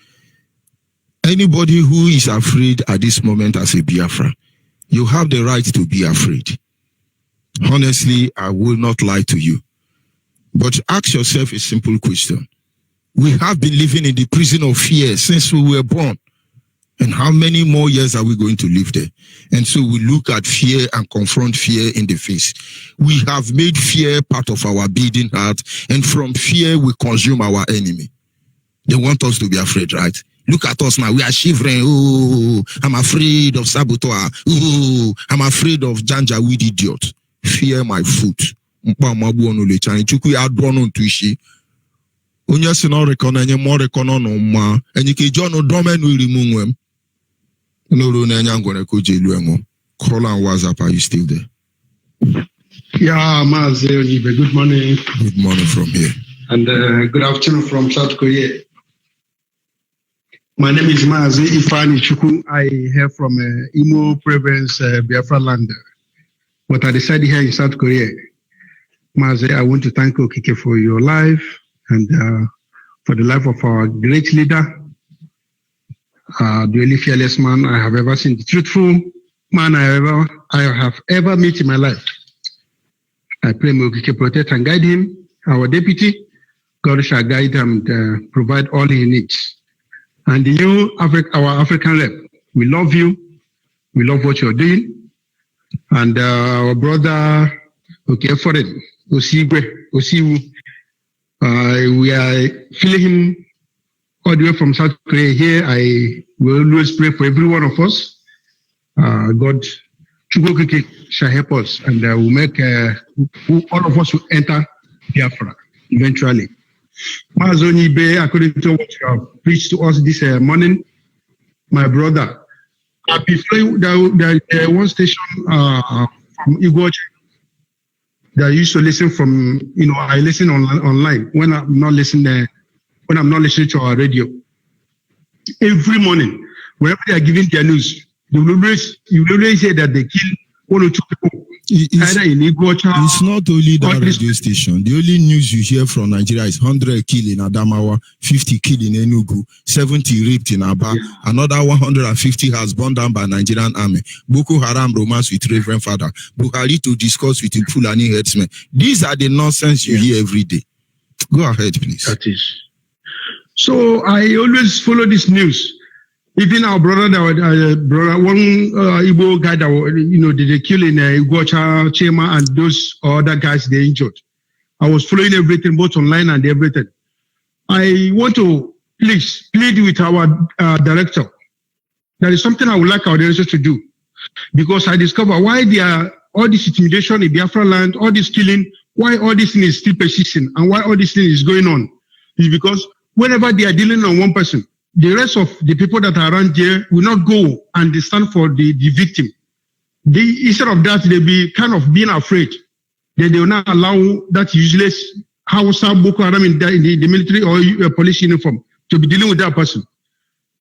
Anybody who is afraid at this moment as a Biafra, you have the right to be afraid. Honestly, I will not lie to you. But ask yourself a simple question. We have been living in the prison of fear since we were born. And how many more years are we going to live there? And so we look at fear and confront fear in the face. We have made fear part of our beating heart. And from fear, we consume our enemy. They want us to be afraid, right? Look at us now. We are shivering. Oh, I'm afraid of saboteur. Oh, I'm afraid of Janjaweed idiot. Fear my foot. Onye si na rekono enye mo rekono no ma enye ke jono domen wi rimunwem no ro na nya ngore ko jelu enwo call and WhatsApp. Are you still there? Yeah, Mazi Onibe, good morning. Good morning from here. And good afternoon from South Korea. My name is Mazi Ifani Chukwu. I hail from Imo province, Biafra land. But I decided here in South Korea. Mazi, I want to thank Okike for your life and for the life of our great leader, the only fearless man I have ever seen, the truthful man I have ever met in my life. I pray may Okike protect and guide him, our deputy. God shall guide him and provide all he needs. And you, our African rep, we love you. We love what you're doing. And our brother, Foreign, Osiwu, we are feeling him all the way from South Korea here. I will always pray for every one of us. God shall help us, and we'll make all of us will enter Biafra eventually. Mazoni Bay, according to what you have preached to us this morning, my brother, I'll be flying the one station from Igor that I used to listen from. I listen online when I'm not listening to our radio. Every morning, wherever they are giving their news, you will always say that they kill 1 or 2 people. It's not only that radio station. The only news you hear from Nigeria is 100 killed in Adamawa, 50 killed in Enugu, 70 raped in Aba, another 150 has burned down by Nigerian army. Boko Haram romance with Reverend Father. Buhari to discuss with Fulani headsmen. These are the nonsense you hear every day. Go ahead, please. That is. So I always follow this news. Even our brother, one Igbo guy that they kill in Iguacha, Chema, and those other guys they injured. I was following everything, both online and everything. I want to please plead with our director. There is something I would like our director to do, because I discover why there are all this intimidation in Biafra land, all this killing, why all this thing is still persisting, and why all this thing is going on, is because whenever they are dealing on one person, the rest of the people that are around there will not go and they stand for the victim. Instead of that, they'll be kind of being afraid. They will not allow that useless Hausa Boko Haram in the military or police uniform to be dealing with that person.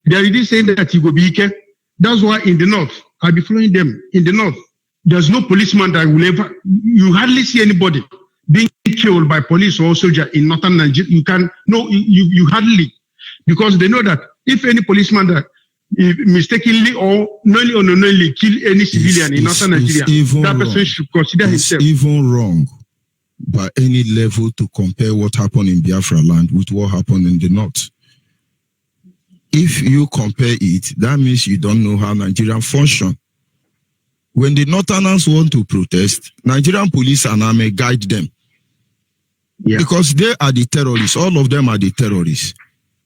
They are already saying that you go be Ike. That's why in the north, I'll be following them. In the north, there's no policeman that will ever, you hardly see anybody being killed by police or soldier in northern Nigeria. You hardly. Because they know that if any policeman that mistakenly or knowingly or unknowingly kill any civilian in northern Nigeria, that person should consider himself. It's even wrong by any level to compare what happened in Biafra land with what happened in the north. If you compare it, that means you don't know how Nigerian function. When the northerners want to protest, Nigerian police and army guide them. Yeah. Because they are the terrorists. All of them are the terrorists.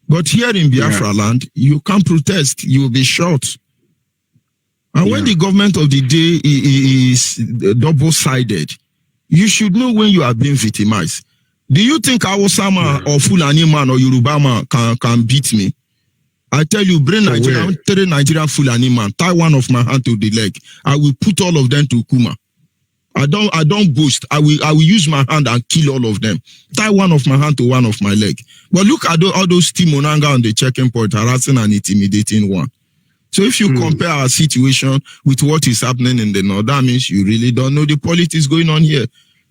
But here in Biafra land, you can't protest. You will be shot. And when the government of the day is double-sided, you should know when you are being victimized. Do you think Awosama or Fulani man or Yoruba man can beat me? I tell you, bring Nigerian Fulani man, tie one of my hand to the leg. I will put all of them to Kuma. I don't boast. I will use my hand and kill all of them. Tie one of my hand to one of my leg. But look at all those Timonanga on the checking point, harassing and intimidating one. So if you compare our situation with what is happening in the north, that means you really don't know the politics going on here.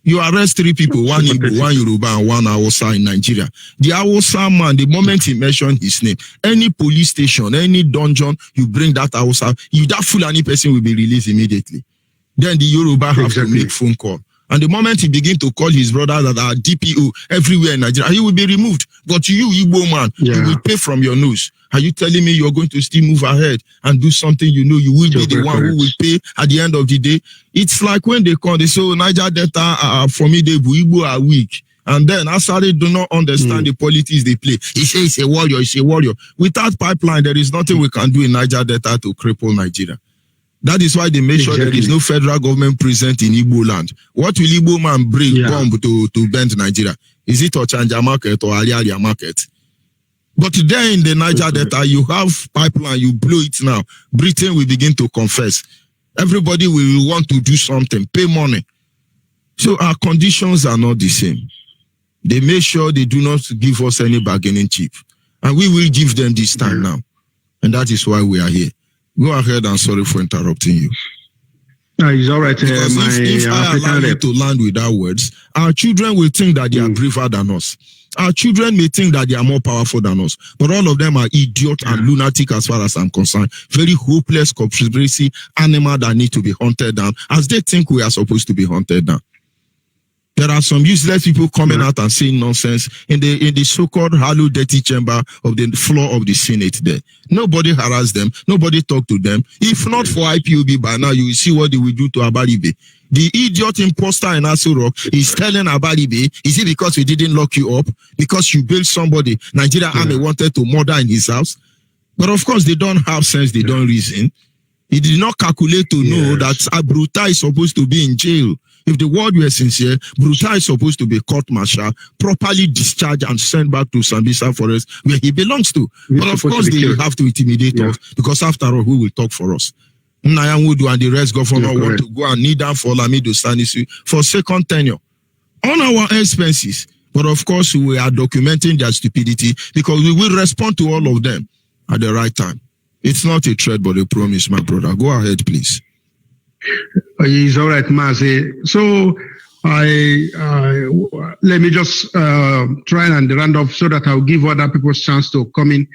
You arrest 3 people, one Igbo, one Yoruba, and one Hausa in Nigeria. The Hausa man, the moment he mentioned his name, any police station, any dungeon, you bring that Hausa, that Fulani person will be released immediately. Then the Yoruba have to make phone call. And the moment he begin to call his brother that are DPO everywhere in Nigeria, he will be removed. But you, Igbo man, you will pay from your nose. Are you telling me you're going to still move ahead and do something you know you will be the one who will pay at the end of the day? It's like when they call, they say, Niger Delta are formidable, Igbo are weak. And then after they do not understand the politics they play, he says he's a warrior, he's a warrior. Without pipeline, there is nothing we can do in Niger Delta to cripple Nigeria. That is why they make sure there is no federal government present in Igbo land. What will Igbo man bring bomb to bend Nigeria? Is it Ochanja market or Ariaria market? But there in the Niger Delta, you have pipeline, you blow it now. Britain will begin to confess. Everybody will want to do something, pay money. So our conditions are not the same. They make sure they do not give us any bargaining chip. And we will give them this time now. And that is why we are here. Go ahead, and sorry for interrupting you. No, it's all right. Because if I allow you to land without words, our children will think that they are braver than us. Our children may think that they are more powerful than us, but all of them are idiot and lunatic as far as I'm concerned. Very hopeless conspiracy animal that need to be hunted down, as they think we are supposed to be hunted down. There are some useless people coming out and saying nonsense in the so-called hollow, dirty chamber of the floor of the Senate there. Nobody harass them. Nobody talk to them. If not for IPOB by now, you will see what they will do to Abaribe. The idiot imposter in Asuro is telling Abaribe, is it because we didn't lock you up? Because you built somebody, Nigeria Army wanted to murder in his house? But of course, they don't have sense. They don't reason. He did not calculate to know that Bruta is supposed to be in jail. If the world were sincere, Bruta is supposed to be court-martial, properly discharged and sent back to Sambisa Forest, where he belongs to. But of course, they have to intimidate us, because after all, who will talk for us? Nayangwudu and the rest governor want to go and kneel down for Lamido Sanusi for second tenure on our expenses. But of course, we are documenting their stupidity, because we will respond to all of them at the right time. It's not a threat, but a promise, my brother. Go ahead, please. It's all right, Mazi. So let me just try and round up so that I'll give other people a chance to come in.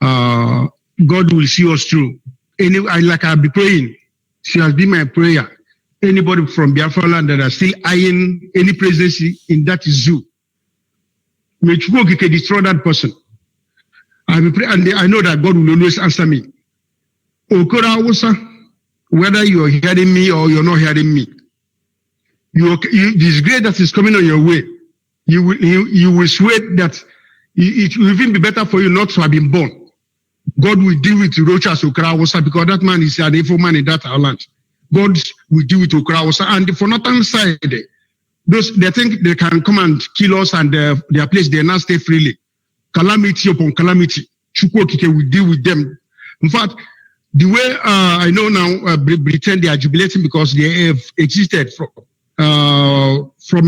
God will see us through. I'll be praying. She has been my prayer. Anybody from Biafra land that are still eyeing any presidency in that zoo, may Chukwuka destroy that person. I will pray, and I know that God will always answer me. Okora Awusa, whether you are hearing me or you're not hearing me, this grace that is coming on your way, you will swear that it will even be better for you not to have been born. God will deal with Rochas Okora Awusa, because that man is an evil man in that land. God will deal with Okora Awusa. And for northern side, they think they can come and kill us, and their place, they now stay freely. Calamity upon calamity. Chukwuka will deal with them. In fact, the way I know now, Britain, they are jubilating because they have existed from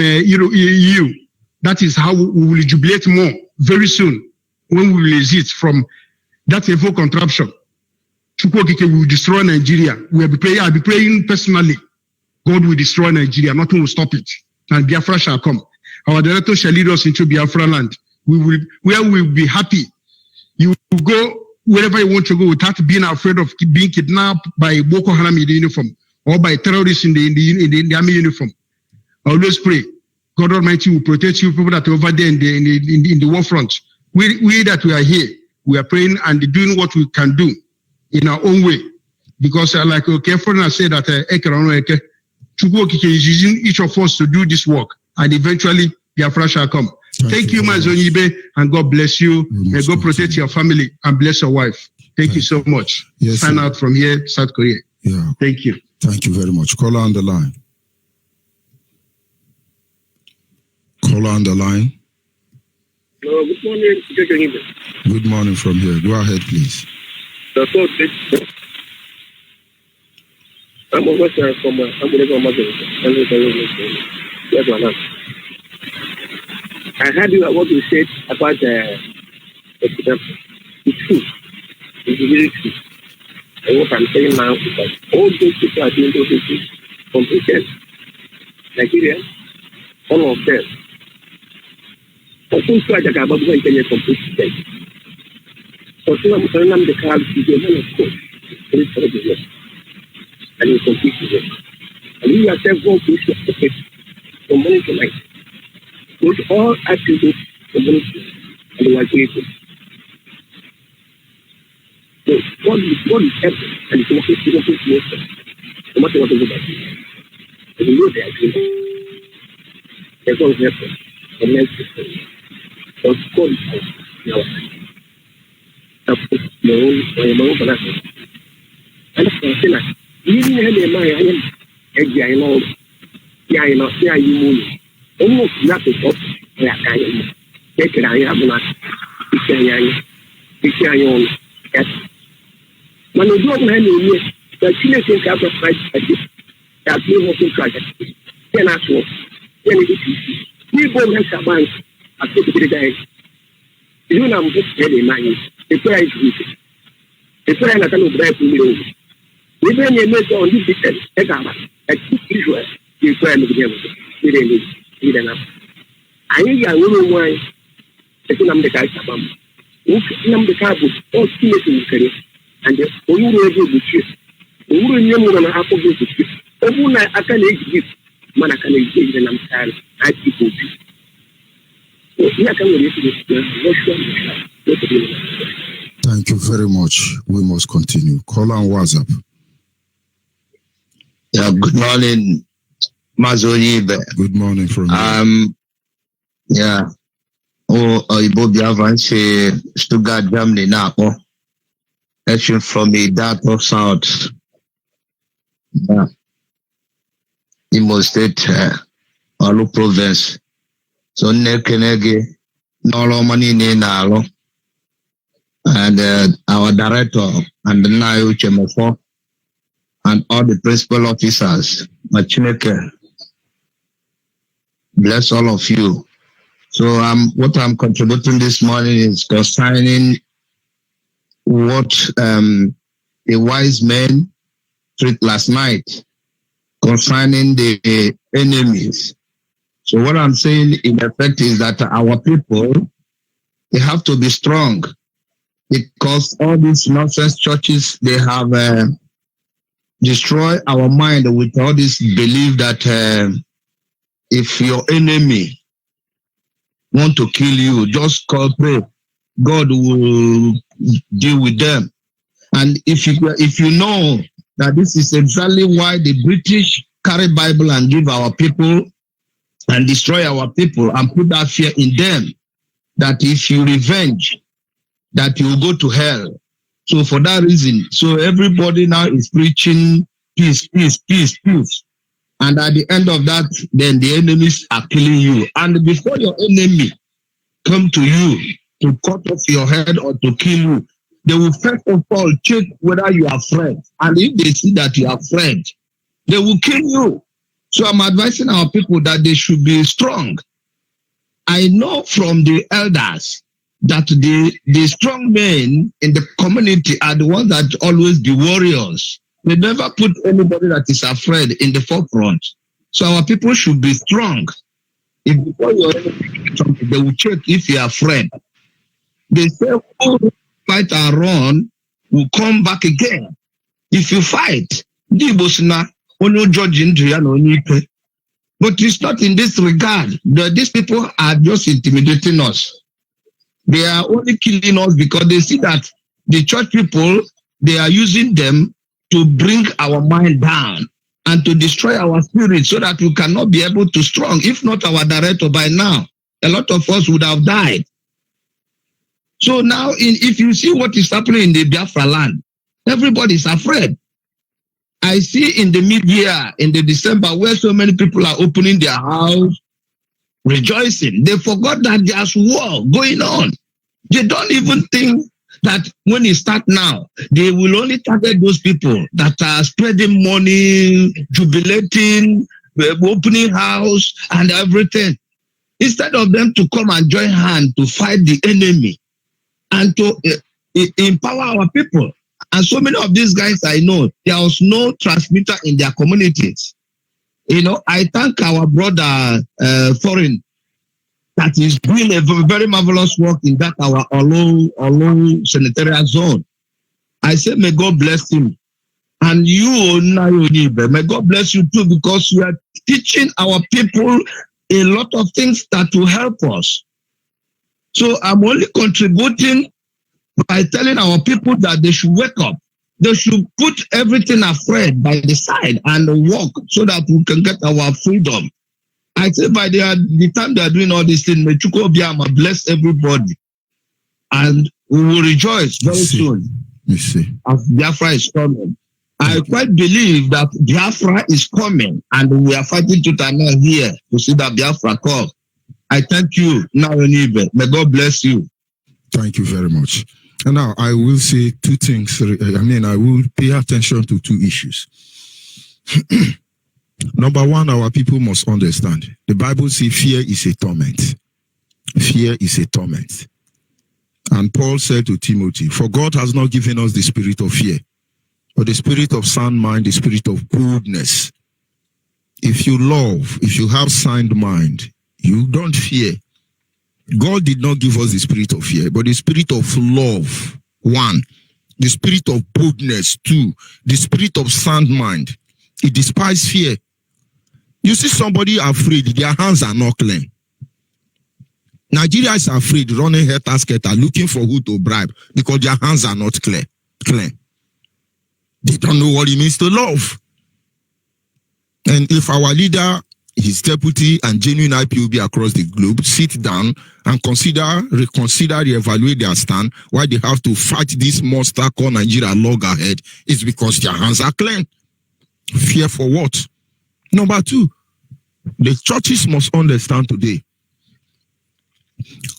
EU. That is how we will jubilate more very soon, when we will exist from that evil contraption. Chukwuka will destroy Nigeria. I'll be praying personally. God will destroy Nigeria. Nothing will stop it. And Biafra shall come. Our director shall lead us into Biafra land. Where we will be happy. You will go wherever you want to go without being afraid of being kidnapped by Boko Haram in the uniform, or by terrorists in the army uniform. I always pray, God Almighty will protect you, people that are over there in the war front. We that we are here, we are praying and doing what we can do in our own way. Because like Kefron said that Chukwuka is using each of us to do this work, and eventually Biafra shall come. Thank you, Mazonibe, and God bless you. May God protect your family and bless your wife. Thank you so much. Yes, Sign out from here, South Korea. Yeah. Thank you. Thank you very much. Caller on the line. Caller on the line. Hello, good morning. Good morning from here. Go ahead, please. I'm over there from I heard what you said about the Kidnap. It's true. It's really true. And what I'm saying now is that all those people are doing those things from Britain, Nigeria, all of them. For some people, I'm about to internet from Britain. For some of them, the crowd is a man of course. It's very business. And you compete with them. And you yourself go to the from morning to night. With all attributes of ministry and the created. So God is helping, and it's working together, no matter what they do. And you know they are doing. They're going to help us. The next system. Because God is helping our life. That's your own banana. And that's what I'm saying. Even when you're my I know, yeah, you move. Almost nothing else. Yeah, take it. I have not. It's your own. Yes. When you don't have any, the Chile think after fight like this, that you want to try it. Then ask what? Then it is. We go make a bank. I spoke to the guy. You know, I'm just telling you, the prayer is good. The prayer is not drive to me. Even a mess on this business, I keep Israel. You pray me together. You didn't know. I need a woman why. I think I'm the guy. I'm the car, but all students in the career. And the only way to do it. The only way to have to do it. Open I can exist. Man, I can exist and I'm tired. I keep moving. So here can we Thank you very much. We must continue. Call on WhatsApp. Yeah, good morning, Mazonibe. Good morning from you. Yeah. Ibo Biafra say Stuttgart, Germany now. Action from the dark of south. Yeah. Imo State, Olu Province. So Nekenege, Nolo Mani Nalo. And our director and the Nayo Chemofo and all the principal officers, Machineke. Bless all of you. So what I'm contributing this morning is concerning what a wise man treat last night concerning the enemies. So what I'm saying in effect is that our people, they have to be strong because all these nonsense churches, they have destroyed our mind with all this belief that if your enemy want to kill you, just pray. God will deal with them. And if you know that this is exactly why the British carry Bible and give our people and destroy our people and put that fear in them, that if you revenge, that you will go to hell. So for that reason, so everybody now is preaching peace, peace, peace, peace. And at the end of that, then the enemies are killing you. And before your enemy come to you to cut off your head or to kill you, they will first of all check whether you are friends. And if they see that you are friends, they will kill you. So I'm advising our people that they should be strong. I know from the elders that the strong men in the community are the ones that always be warriors. They never put anybody that is afraid in the forefront. So our people should be strong. If before your enemy, they will check if you are afraid. They say, who fight and run will come back again. If you fight, but it's not in this regard. These people are just intimidating us. They are only killing us because they see that the church people, they are using them to bring our mind down and to destroy our spirit so that we cannot be able to strong. If not our director by now, a lot of us would have died. So now, if you see what is happening in the Biafra land, everybody is afraid. I see in the mid-year, in the December, where so many people are opening their house, rejoicing. They forgot that there's war going on. They don't even think that when it starts now, they will only target those people that are spreading money, jubilating, opening house, and everything. Instead of them to come and join hands to fight the enemy and to empower our people. And so many of these guys I know, there was no transmitter in their communities. You know, I thank our brother Foreign that is doing a very marvelous work in that our Olu sanitarian zone. I say, may God bless him. And you, may God bless you too, because you are teaching our people a lot of things that will help us. So I'm only contributing by telling our people that they should wake up. They should put everything afraid by the side and walk so that we can get our freedom. I say by the time they are doing all these things, may Chukwu Obiama bless everybody. And we will rejoice very soon as Biafra is coming. I quite believe that Biafra is coming and we are fighting to turn here to see that Biafra come. I thank you, Naronibe. May God bless you. Thank you very much. And now I will say two things. I will pay attention to two issues. Number one, our people must understand. The Bible says fear is a torment. Fear is a torment. And Paul said to Timothy, for God has not given us the spirit of fear, but the spirit of sound mind, the spirit of boldness. If you love, if you have sound mind, you don't fear. God did not give us the spirit of fear, but the spirit of love, 1. The spirit of boldness, 2. The spirit of sound mind. He despises fear. You see somebody afraid, their hands are not clean. Nigeria is afraid, running helter-skelter, looking for who to bribe because their hands are not clean. They don't know what it means to love. And if our leader, his deputy, and genuine IPOB across the globe sit down and reconsider, reevaluate their stand, why they have to fight this monster called Nigeria loggerhead, is because their hands are clean. Fear for what? Number 2, the churches must understand today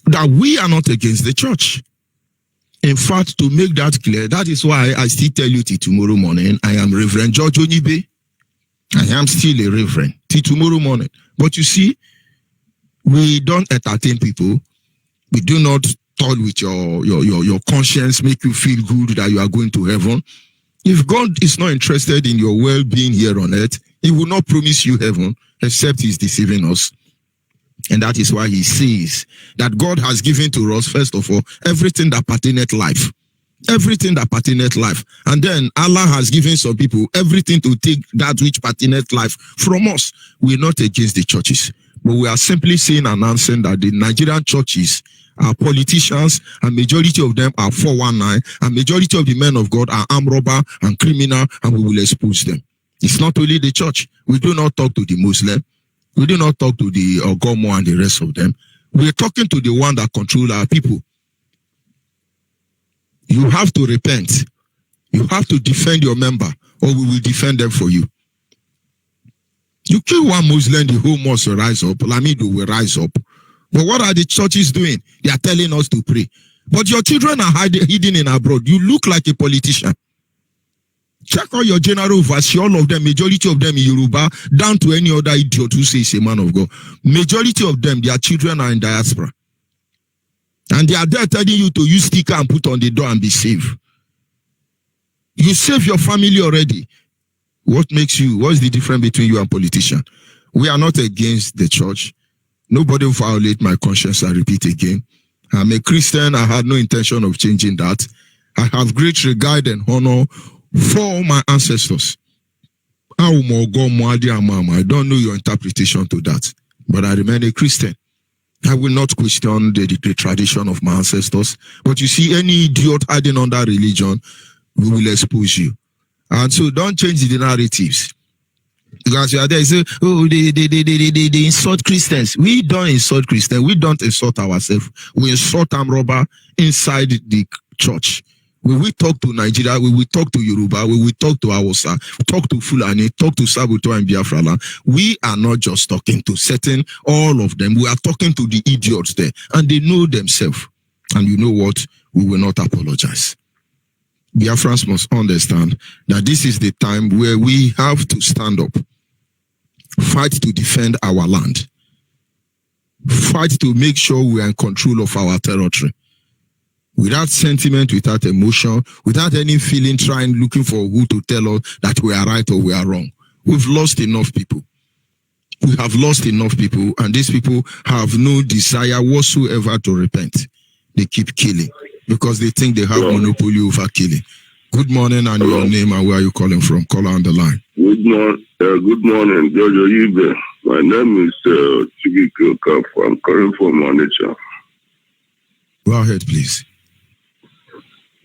that we are not against the church. In fact, to make that clear, that is why I still tell you till tomorrow morning, I am Reverend George Onibe. I am still a reverend till tomorrow morning. But you see, we don't entertain people. We do not toy with your conscience, make you feel good that you are going to heaven. If God is not interested in your well-being here on earth, he will not promise you heaven, except he's deceiving us. And that is why he says that God has given to us, first of all, everything that pertaineth life. Everything that pertaineth life. And then Allah has given some people everything to take that which pertaineth life from us. We're not against the churches, but we are simply saying, announcing that the Nigerian churches are politicians, and majority of them are 419, and majority of the men of God are armed robber and criminal, and we will expose them. It's not only the church. We do not talk to the Muslim. We do not talk to the Ogomo and the rest of them. We're talking to the one that control our people. You have to repent. You have to defend your member, or we will defend them for you. You kill one Muslim, the whole mosque will rise up. Lamido will rise up. But what are the churches doing? They are telling us to pray. But your children are hidden in abroad. You look like a politician. Check all your general overseers, all of them, majority of them in Yoruba, down to any other idiot who says a man of God. Majority of them, their children are in diaspora. And they are there telling you to use sticker and put on the door and be safe. You save your family already. What's the difference between you and politician? We are not against the church. Nobody violate my conscience, I repeat again. I'm a Christian. I had no intention of changing that. I have great regard and honor for my ancestors. I don't know your interpretation to that, but I remain a Christian. I will not question the tradition of my ancestors. But you see, any idiot hiding under religion, we will expose you. And so don't change the narratives. Because you are there, you say, oh, they insult Christians. We don't insult Christians. We don't insult ourselves. We insult armed robber inside the church. We will talk to Nigeria, we will talk to Yoruba, we will talk to Hausa, talk to Fulani, talk to Sabuto and Biafra. We are not just talking to all of them. We are talking to the idiots there, and they know themselves. And you know what? We will not apologize. Biafrans must understand that this is the time where we have to stand up, fight to defend our land, fight to make sure we are in control of our territory. Without sentiment, without emotion, without any feeling, looking for who to tell us that we are right or we are wrong. We've lost enough people. We have lost enough people, and these people have no desire whatsoever to repent. They keep killing because they think they have monopoly over killing. Good morning, and your name and where are you calling from? Caller on the line. Good morning, Jojo Ibe. My name is Chigi Kaf. I'm calling from Onitsha. Go ahead, please.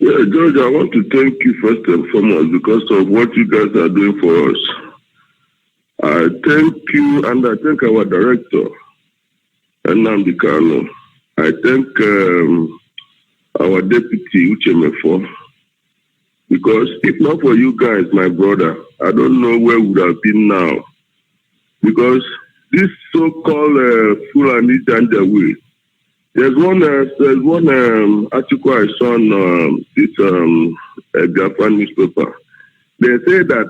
Yeah, George, I want to thank you first and foremost because of what you guys are doing for us. I thank you, and I thank our director, Nnamdi Kanu. I thank our deputy, Uchemefo, because if not for you guys, my brother, I don't know where we would have been now. Because this so-called Fulani Janjaweed, there's one article I saw on this Biafra newspaper. They say that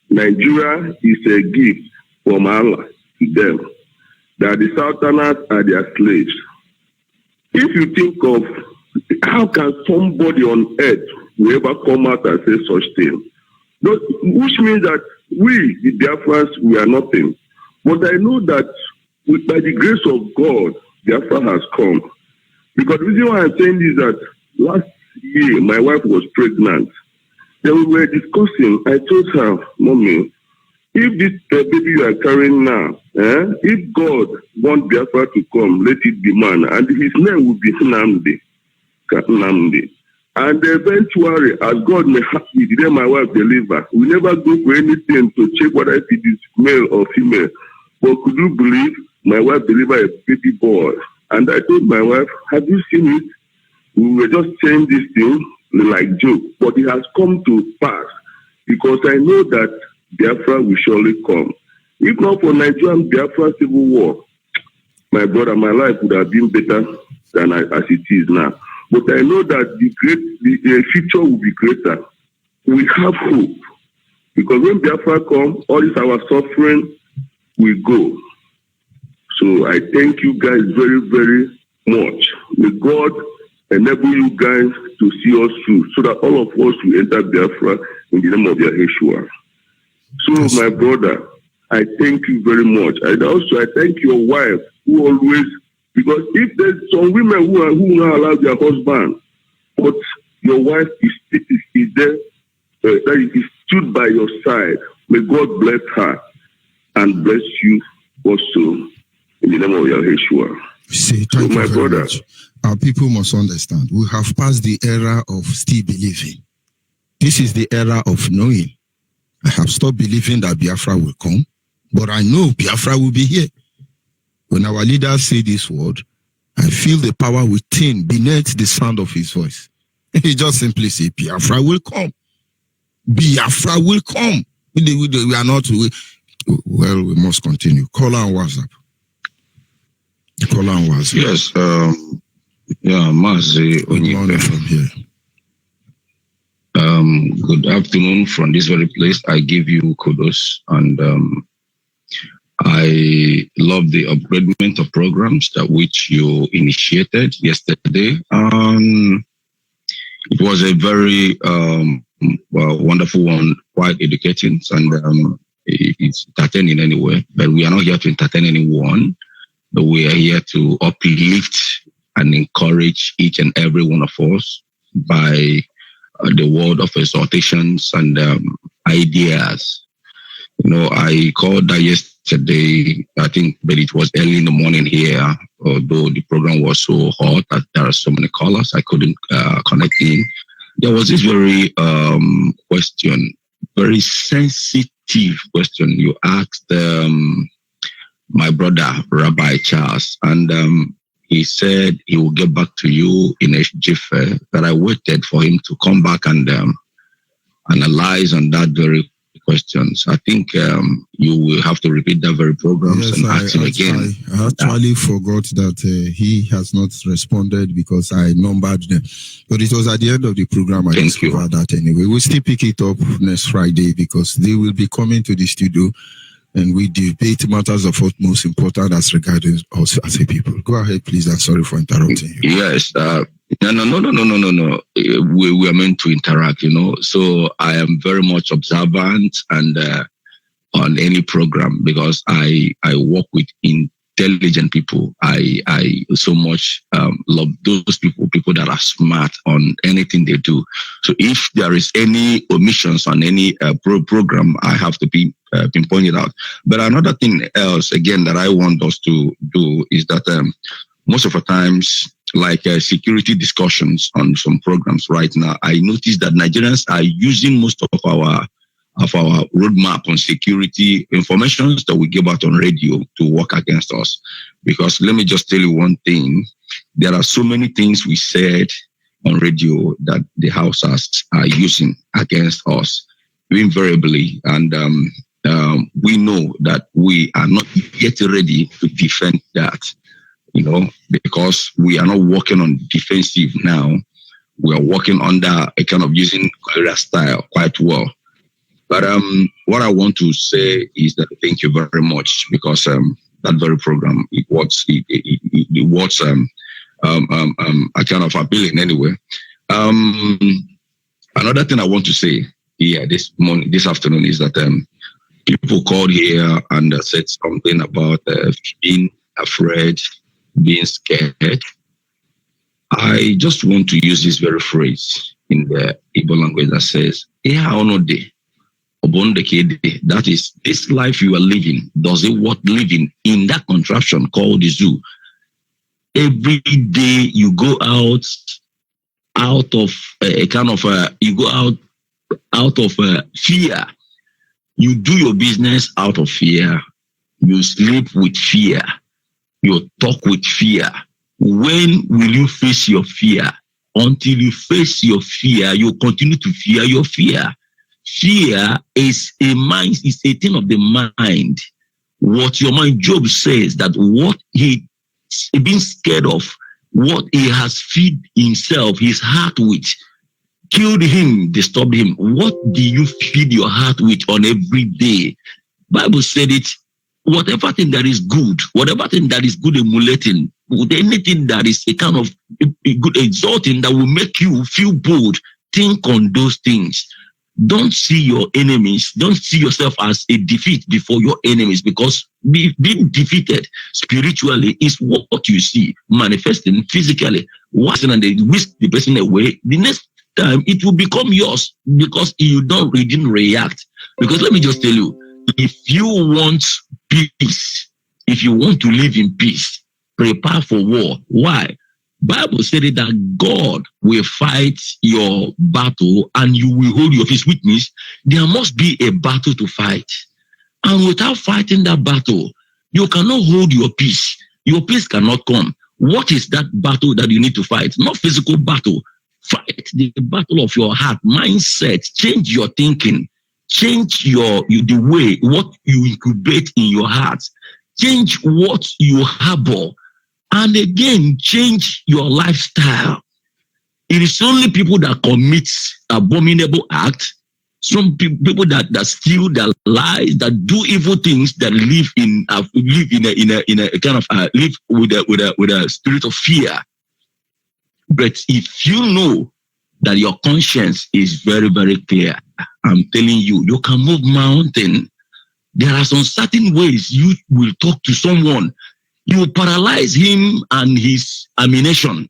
Nigeria is a gift from Allah to them. that the Southerners are their slaves. If you think of how can somebody on earth will ever come out and say such thing, which means that we, the Biafrans, we are nothing. But I know that by the grace of God, Biafra has come. Because the reason why I'm saying this is that last year my wife was pregnant. Then we were discussing. I told her, Mommy, if this baby you are carrying now, if God wants Biafra to come, let it be man, and his name will be Nnamdi. And eventually, as God may have me, then my wife deliver. We never go for anything to check whether it is male or female. But could you believe my wife delivered a baby boy? And I told my wife, have you seen it? We were just saying this thing like joke, but it has come to pass because I know that Biafra will surely come. If not for Nigerian Biafra civil war, my brother, my life would have been better than as it is now. But I know that the future will be greater. We have hope because when Biafra comes, all this our suffering will go. So I thank you guys very, very much. May God enable you guys to see us through so that all of us will enter Biafra in the name of Yeshua. So, my brother, I thank you very much. And also, I thank your wife who always, because if there's some women who not allow their husband, but your wife is there, that is stood by your side. May God bless her and bless you also in the name of Yeshua. See, thank you very much. Our people must understand, we have passed the era of still believing. This is the era of knowing. I have stopped believing that Biafra will come, but I know Biafra will be here. When our leaders say this word, I feel the power within, beneath the sound of his voice. He just simply say, Biafra will come. Biafra will come. We are not, well, we must continue. Call on WhatsApp. Call on WhatsApp. Yes, Mazi Onyipe from here. Good afternoon from this very place. I give you kudos, and I love the upgradement of programs that which you initiated yesterday. It was a very wonderful one, quite educating, and it's entertaining anyway. But we are not here to entertain anyone. But we are here to uplift and encourage each and every one of us by the word of exhortations and ideas. You know, I called that yesterday, I think, but it was early in the morning here, although the program was so hot that there are so many callers, I couldn't connect in. There was this very question, very sensitive question you asked my brother, Rabbi Charles, and he said he will get back to you in a jiffy, that I waited for him to come back and analyze on that very questions. I think you will have to repeat that very programs and ask him again. I actually forgot that he has not responded because I numbered them. But it was at the end of the program I discovered that anyway. We'll still pick it up next Friday because they will be coming to the studio and we debate matters of utmost importance as regarding us as a people. Go ahead, please. I'm sorry for interrupting you. Yes. No. We are meant to interact, you know. So I am very much observant and on any program because I work with intelligent people. I so much love those people that are smart on anything they do. So if there is any omissions on any program, I have to be pinpointed out. But another thing else, again, that I want us to do is that most of the times, like security discussions on some programs right now, I notice that Nigerians are using most of our roadmap on security information that we give out on radio to work against us. Because let me just tell you one thing. There are so many things we said on radio that the Hausas are using against us invariably. And we know that we are not yet ready to defend that, you know, because we are not working on defensive now. We are working under a kind of using guerrilla style quite well. But what I want to say is that thank you very much because that very program. It was a kind of appealing anyway. Another thing I want to say here this afternoon is that people called here and said something about being afraid, being scared. I just want to use this very phrase in the Igbo language that says, that is, this life you are living, does it worth living in that contraption called the zoo? Every day you go out of a kind of you go out of fear. You do your business out of fear. You sleep with fear. You talk with fear. When will you face your fear? Until you face your fear, you continue to fear your fear. Fear is a mind, is a thing of the mind. What your mind, Job says that what he being scared of, what he has fed himself, his heart with, killed him, disturbed him. What do you feed your heart with on every day? Bible said it, whatever thing that is good, whatever thing that is good emulating, anything that is a kind of good exalting that will make you feel bold, think on those things. Don't see your enemies. Don't see yourself as a defeat before your enemies, because being defeated spiritually is what you see manifesting physically. Once and they whisk the person away, the next time it will become yours because you didn't react. Because let me just tell you, if you want peace, if you want to live in peace, prepare for war. Why? Bible said that God will fight your battle and you will hold your peace. Which means there must be a battle to fight. And without fighting that battle, you cannot hold your peace. Your peace cannot come. What is that battle that you need to fight? Not physical battle. Fight the battle of your heart, mindset. Change your thinking. Change the way, what you incubate in your heart. Change what you harbor. And again, change your lifestyle. It is only people that commit abominable acts, some people that steal, that lie, that do evil things, that live in a kind of live with a spirit of fear. But if you know that your conscience is very, very clear, I'm telling you, you can move mountain. There are some certain ways you will talk to someone. You will paralyze him and his ammunition.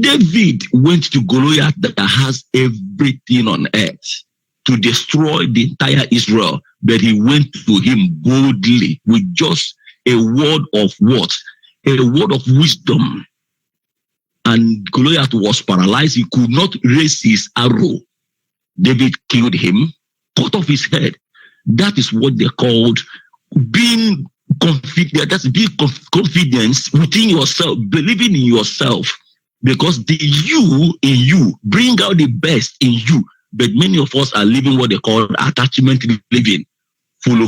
David went to Goliath that has everything on earth to destroy the entire Israel, but he went to him boldly with just a word of what? A word of wisdom. And Goliath was paralyzed. He could not raise his arrow. David killed him, cut off his head. That is what they called being confident. That's big confidence within yourself, believing in yourself, because the you in you bring out the best in you. But many of us are living what they call attachment living. Follow,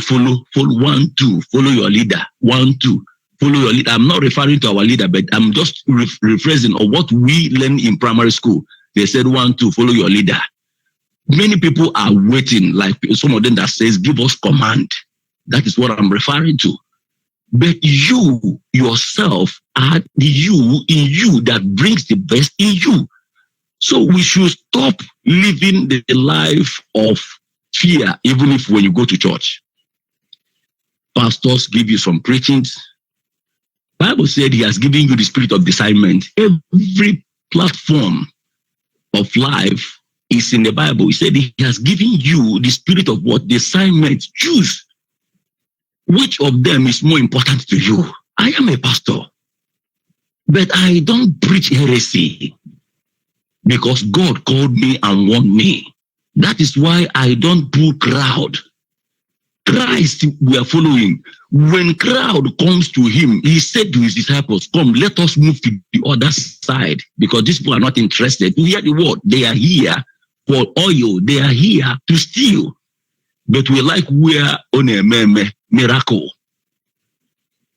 1, 2, follow your leader. 1, 2, follow your leader. I'm not referring to our leader, but I'm just rephrasing of what we learned in primary school. They said 1, 2, follow your leader. Many people are waiting, like some of them that says, give us command. That is what I'm referring to. But you yourself are the you in you that brings the best in you. So we should stop living the life of fear, even if when you go to church. Pastors give you some preachings. Bible said he has given you the spirit of discernment. Every platform of life is in the Bible. He said he has given you the spirit of what? Discernment. Choose. Which of them is more important to you? I am a pastor, but I don't preach heresy because God called me and warned me. That is why I don't pull crowd. Christ we are following. When crowd comes to him, he said to his disciples, come, let us move to the other side, because these people are not interested to hear the word. They are here for oil. They are here to steal. But we are on a miracle.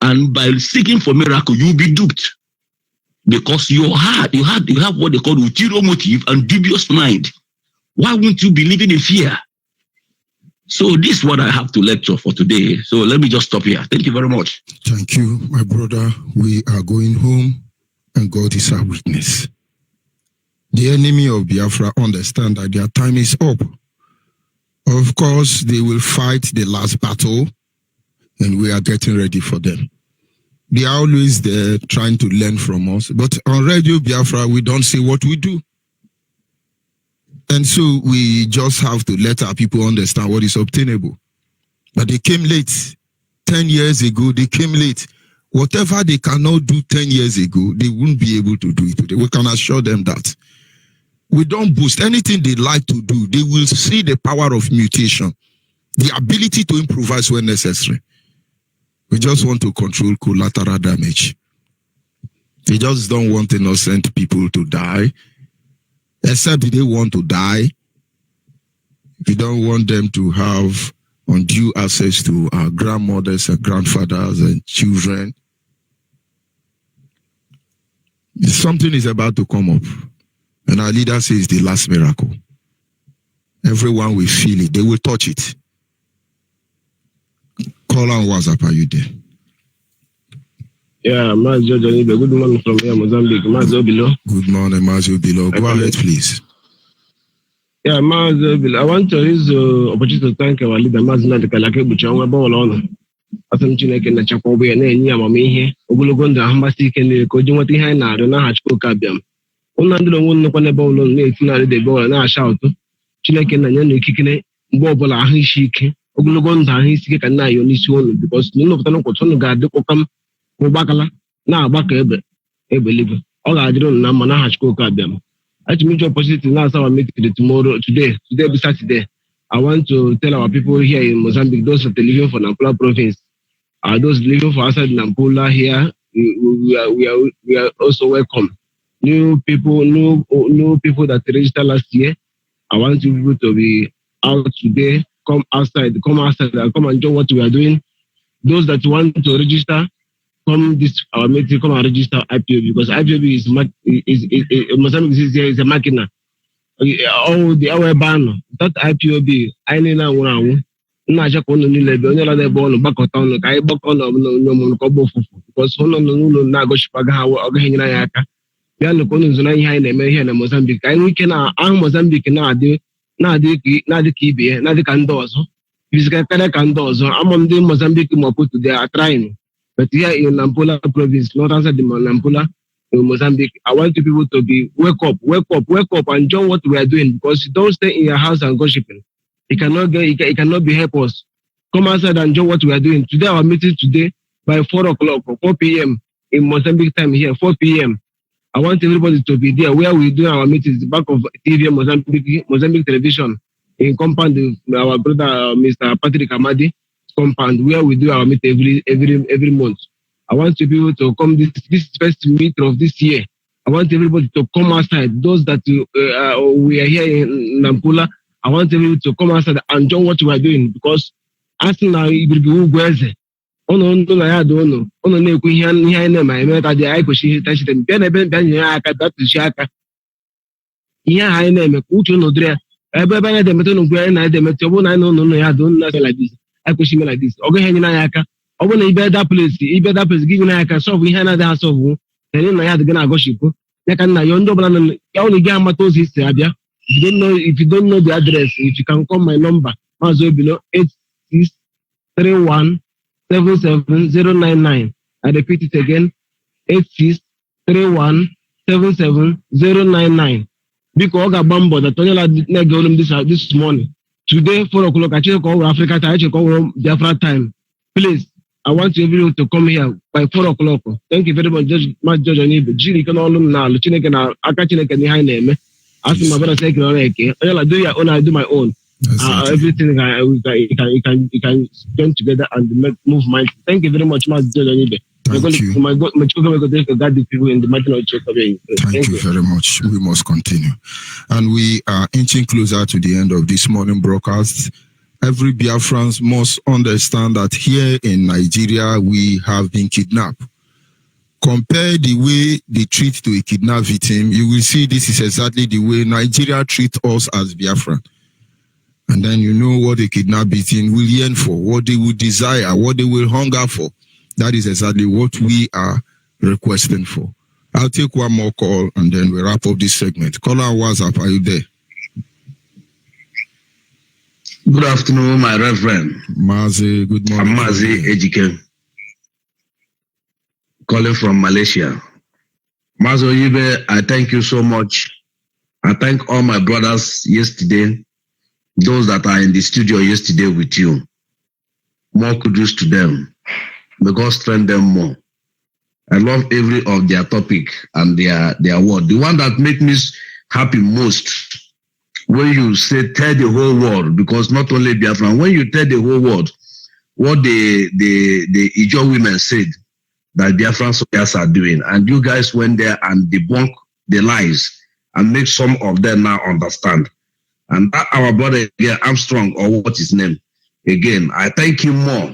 And by seeking for miracle, you'll be duped. Because your heart, you have what they call ulterior motive and dubious mind. Why won't you be living in fear? So this is what I have to lecture for today. So let me just stop here. Thank you very much. Thank you, my brother. We are going home, and God is our witness. The enemy of Biafra understand that their time is up. Of course, they will fight the last battle, and we are getting ready for them. They are always there trying to learn from us. But on Radio Biafra, we don't say what we do. And so we just have to let our people understand what is obtainable. But they came late. 10 years ago, they came late. Whatever they cannot do 10 years ago, they won't be able to do it today. We can assure them that. We don't boost anything they like to do. They will see the power of mutation, the ability to improvise when necessary. We just want to control collateral damage. They just don't want innocent people to die. Except they want to die. We don't want them to have undue access to our grandmothers and grandfathers and children. Something is about to come up. And our leader says the last miracle. Everyone will feel it. They will touch it. Call on WhatsApp, are you there? Yeah, Mazio Johnny, good morning from here, Mozambique. Mazio Bilo. Good morning, Mazio Bilo. Go ahead, please. Yeah, Mazio Bilo. I want to use the opportunity to thank our leader, Mazina de Kalake Buchanga Bolon. Asam Chineke na Chakobe na enyi amamihe ogologo ndụ ahụmasị ike niile ka o ji nweta ihe anyị na-arịọ n'aha Chukwu ka abịam. Ụnụ ndị onwe nnukwu n'ebe ụlọ na-eti narị debe ụlọ na-acha ụtụ. Chineke na nye na ikikere mgbe ọbụla ahụ isi ike ogologo ndụ ahụ isi ike ka nna ya n'isi ụlọ bikos na nnọpụta n'ụkwụtụ ụnụ ga-adịkwa m ụgbakala na-agbaka ebeligwe. Ọ ga-adịrị ụnụ na mma n'aha Chukwu ka abịam. Achimichi opportunity na-asa our meeting today be Saturday. I want to tell our people here in Mozambique, those that are living for Nampula province, those living for outside Nampula here, we are also welcome. New people that registered last year. I want you people to be out today. Come outside, and come and join what we are doing. Those that want to register, come our meeting, come and register IPOB because IPOB is Mozambique is a machina. Oh, the our ban that IPOB. I need now one. Na-acha ka ụnụ niile ebe onye ọla ebe ọnụ gbakọta ọnụ ka anyị gbakọ n'ọmụmụ ka ọ bụ ofufu bikos ụlọ na-agọchikwa ọ gaghị enyere anyị aka bịa nụ ka ụnụ nzụ na ihe anyị na-eme ihe na Mozambique ka anyị nwee ike na ahụ Mozambique na-adị ka ibe ya na-adị ka ndị ọzọ fizikal karịa ka ndị ọzọ ama m ndị Mozambique Maputo they are trying but here in Nampula province northern side of Nampula in Mozambique I want you people to be wake up and join what we are doing because you don't stay in your house and gossiping. It cannot be help us. Come outside and join what we are doing. Today, our meeting today by 4 o'clock or 4 p.m. in Mozambique time here, 4 p.m. I want everybody to be there where we do our meetings, back of TV Mozambique television in compound our brother Mr. Patrick Amadi compound where we do our meeting every month. I want you people to come this first meeting of this year. I want everybody to come outside. Those that we are here in Nampula. I want everyone to come outside and join what we are doing because as now it will be ugweze. Ono na ya do ono na-ekwu ihe anyị na-eme eme ka dị anyị kwesịrị ịtachi dem bịa na ebe nye aka datụchi aka ihe anyị na-eme ka uche n'ụdịrị ya ebe anyị na-edemete n'ugwu anyị na-edemete ọ bụrụ na anyị na ya do na like this anyị kwesịrị ime like this ọ gaghị enyere anyị aka ọ bụrụ na ibe that place gị nyere anyị aka sọvụ ihe na-adịghị asọvụ na na ya adịghị na-agọchipụ ya ka nna ya ndị ọbụla ya ụlọ gị amata ụzọ isi abịa. If you don't know the address, if you can call my number, Mazo below 8631770099. I repeat it again, 8631770099. Because I got bambo that Tonya this morning. Today, 4 o'clock, I check over Africa time, I check over Biafra time. Please, I want everyone to come here by 4 o'clock. Thank you very much, Judge Onibe. Jiri can all them now, Chineke na Akachineke behind them. Ask my brother say, I do your own, I do my own. Everything you can join together and move minds. Thank you very much, Judge Onibe. Thank you. Thank you very much. We must continue. And we are inching closer to the end of this morning broadcast. Every Biafran must understand that here in Nigeria, we have been kidnapped. Compare the way they treat to a kidnapped victim, you will see this is exactly the way Nigeria treats us as Biafran. And then you know what a kidnapped being will yearn for, what they will desire, what they will hunger for. That is exactly what we are requesting for. I'll take one more call and then we wrap up this segment. Caller on WhatsApp, are you there? Good afternoon, my Reverend. Mazi, good morning. I'm Mazi Ejike, calling from Malaysia. Mazi Oyibe, I thank you so much. I thank all my brothers yesterday, those that are in the studio yesterday with you. More kudos to them. May God strengthen them more. I love every of their topic and their word. The one that makes me happy most, when you say tell the whole world, because not only Biafra, when you tell the whole world what the Ijo women said that Biafran soldiers are doing, and you guys went there and debunked the lies and make some of them now understand. And that our brother again, Armstrong, or what his name, again, I thank him more.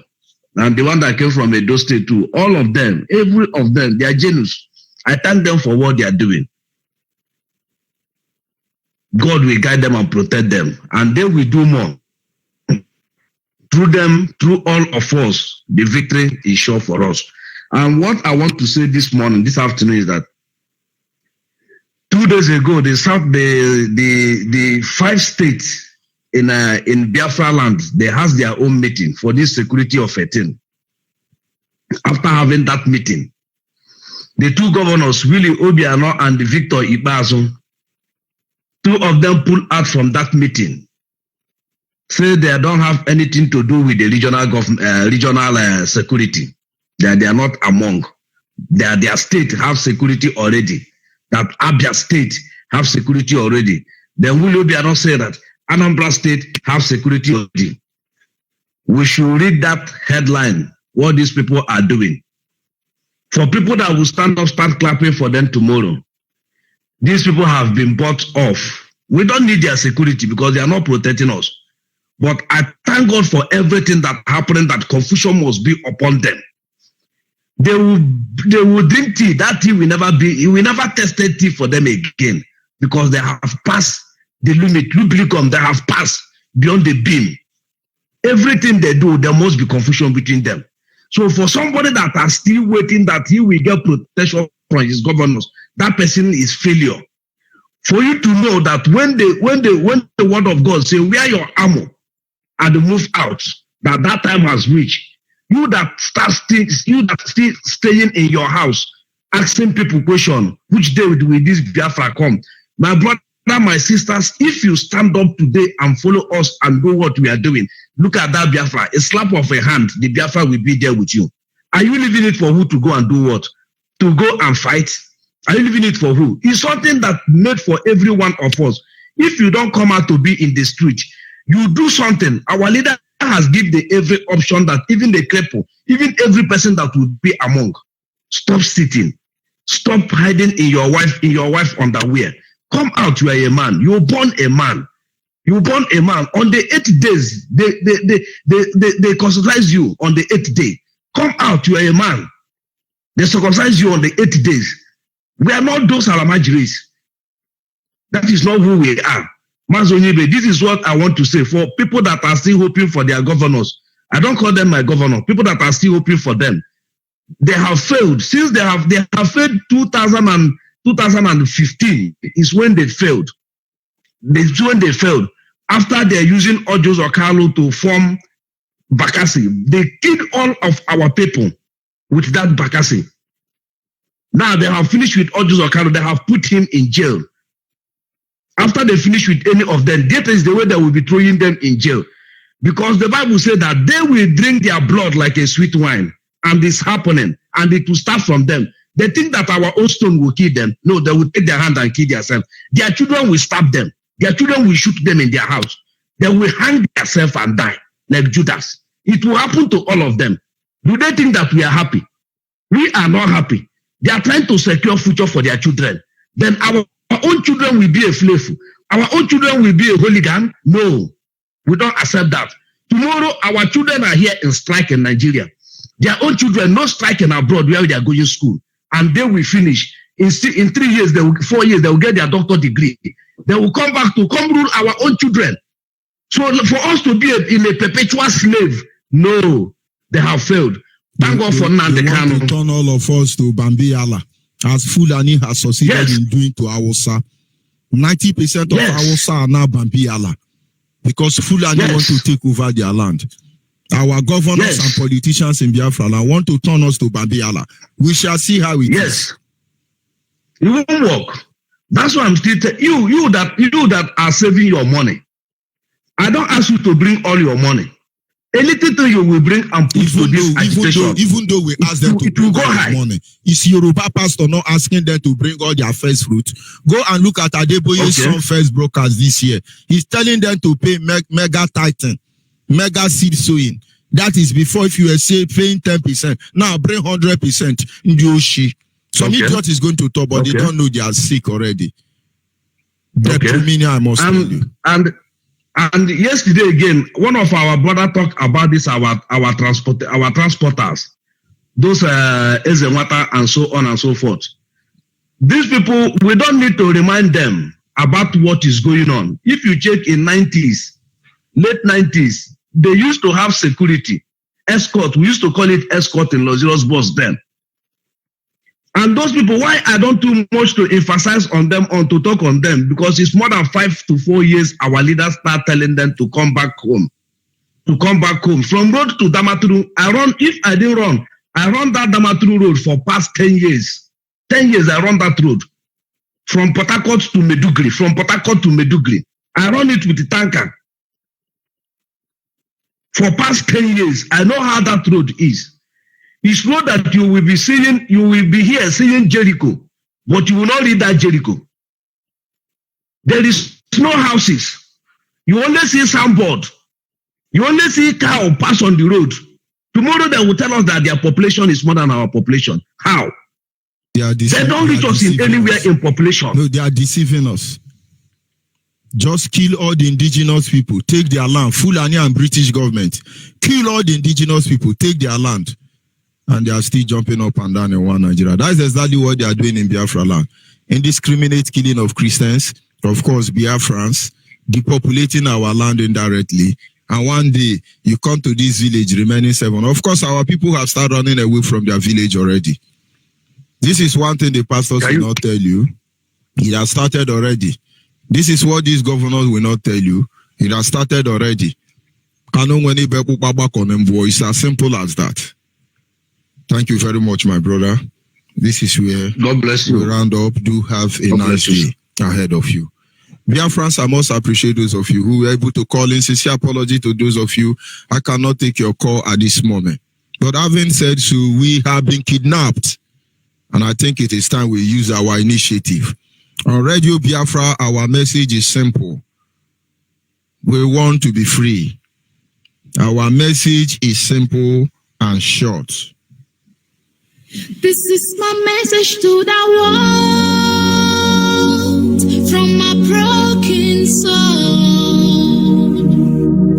And the one that came from Edo State too, all of them, every of them, they are genius. I thank them for what they are doing. God will guide them and protect them, and they will do more. Through them, through all of us, the victory is sure for us. And what I want to say this afternoon is that 2 days ago, they started the 5 states in Biafra land. They has their own meeting for this security of 18. After having that meeting, the 2 governors, Willie Obiano and Victor Ibazo, 2 of them pulled out from that meeting. Say they don't have anything to do with the regional security. That they are not among. Their state have security already. That Abia State have security already. Then Willie Obiano say that Anambra State have security already. We should read that headline, what these people are doing. For people that will stand up, start clapping for them tomorrow. These people have been bought off. We don't need their security because they are not protecting us. But I thank God for everything that happened, that confusion must be upon them. They will drink tea. That tea will never be, it will never tested tea for them again because they have passed the limit. Lubricum, they have passed beyond the beam. Everything they do, there must be confusion between them. So for somebody that are still waiting that he will get protection from his governors, that person is failure. For you to know that when the word of God say, wear your armor and move out, that time has reached. You that still staying in your house, asking people question, which day will this Biafra come? My brother, my sisters, if you stand up today and follow us and do what we are doing, look at that Biafra, a slap of a hand, the Biafra will be there with you. Are you leaving it for who to go and do what? To go and fight? Are you leaving it for who? It's something that made for every one of us. If you don't come out to be in the street, you do something. Our leader has given the every option that even the cripple, even every person that would be among, stop sitting, stop hiding in your wife underwear. Come out, you are a man. You were born a man. You were born a man. On the 8th days, they circumcise you on the 8th day. Come out, you are a man. They circumcise you on the 8 days. We are not those Alamajiris. That is not who we are. Mazonyebe, this is what I want to say for people that are still hoping for their governors. I don't call them my governor. People that are still hoping for them. They have failed. Since they have failed 2015 is when they failed. It's when they failed. After they're using Ojos or Carlo to form Bakassi, they killed all of our people with that Bakassi. Now they have finished with Ojos or Carlo. They have put him in jail. After they finish with any of them, that is the way they will be throwing them in jail. Because the Bible said that they will drink their blood like a sweet wine. And it's happening. And it will start from them. They think that our own stone will kill them. No, they will take their hand and kill themselves. Their children will stab them. Their children will shoot them in their house. They will hang themselves and die like Judas. It will happen to all of them. Do they think that we are happy? We are not happy. They are trying to secure future for their children. Then our own children will be a slave. Our own children will be a hooligan. No, we don't accept that. Tomorrow, our children are here in strike in Nigeria. Their own children, no strike in abroad where they are going to school. And they will finish. In 3 years, 4 years, they will get their doctor degree. They will come back to come rule our own children. So for us to be in a perpetual slave, no, they have failed. Thank God for Nnamdi Kanu. They want to turn all of us to Bambiala, as Fulani has succeeded in doing to Hausa. 90% of Hausa are now Bambiala because Fulani want to take over their land. Our governors and politicians in Biafra want to turn us to Bambiala. We shall see how it is. It won't work. That's why I'm still telling you that are saving your money. I don't ask you to bring all your money. Anything you will bring and put to this agitation. Even though we ask them to bring all their money, is Yoruba pastor not asking them to bring all their first fruit? Go and look at Adeboye's son first brokers this year. He's telling them to pay mega titan, mega seed sowing. That is before, if you were say paying 10%. Now bring 100%. Some idiot is going to talk, but they don't know they are sick already. I must tell you. And yesterday again, one of our brother talked about this, our transporters, those Ezenwata and so on and so forth. These people, we don't need to remind them about what is going on. If you check in late 90s, they used to have security, escort. We used to call it escort in Los Angeles bus then. And those people, why I don't too much to emphasize on them or to talk on them, because it's more than 5 to 4 years our leaders start telling them to come back home. To come back home. From road to Damaturu, I run that Damaturu road for past 10 years. 10 years I run that road. From Port Harcourt to Medugri. I run it with the tanker. For past 10 years, I know how that road is. It's not that you will be here seeing Jericho, but you will not read that Jericho. There is no houses. You only see signboard. You only see cow pass on the road. Tomorrow they will tell us that their population is more than our population. How? They don't reach us in anywhere in population. No, they are deceiving us. Just kill all the indigenous people, take their land. Fulani and British government. Kill all the indigenous people, take their land. And they are still jumping up and down in one Nigeria. That is exactly what they are doing in Biafra land. Indiscriminate killing of Christians, of course, Biafrans, depopulating our land indirectly. And one day, you come to this village, remaining 7. Of course, our people have started running away from their village already. This is one thing the pastors will not tell you. It has started already. This is what these governors will not tell you. It has started already. It's as simple as that. Thank you very much, my brother. This is where God bless you. We round up. Do have a nice day ahead of you. Biafrans, I must appreciate those of you who were able to call in. Sincere apology to those of you. I cannot take your call at this moment. But having said so, we have been kidnapped. And I think it is time we use our initiative. On Radio Biafra, our message is simple. We want to be free. Our message is simple and short. This is my message to the world from my broken soul.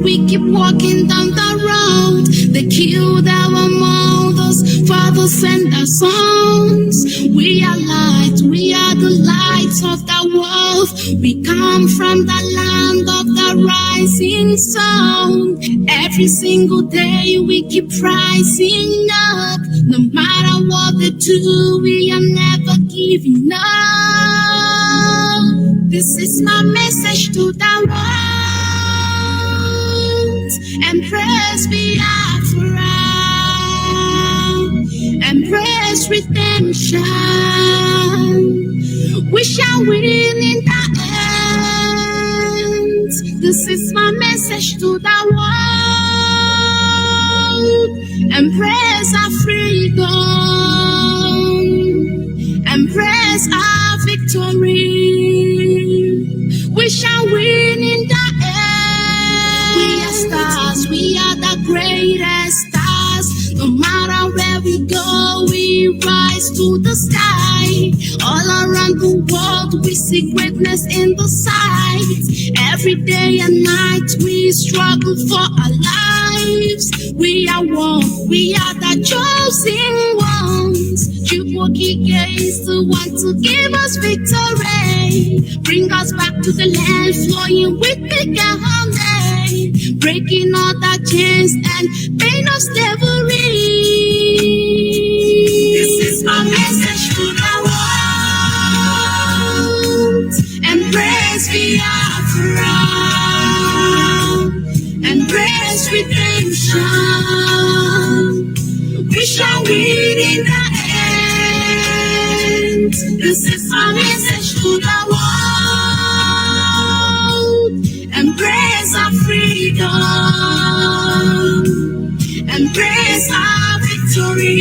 We keep walking down the road. They killed our mothers, fathers, and our sons. We are light, we are the lights of the world. We come from the land of the rising sun. Every single day we keep rising up. No matter what they do, we are never giving up. This is my message to the world. Embrace Biafra. Embrace redemption. We shall win in the end. This is my message to the world. Embrace our freedom. Embrace our victory. We shall win in the end. We are stars. We are the greatest stars. No matter where we go, we rise to the sky. All around the world, we see greatness in the sight. Every day and night, we struggle for our lives. We are one. We are the chosen ones. Chukwokike is the one to give us victory. Bring us back to the land flowing with big honey. breaking all the chains and pain of slavery. This is my message to the world. Embrace Biafra. Embrace redemption. We shall win in the end. This is my message to the world. Embrace our freedom. Embrace our victory.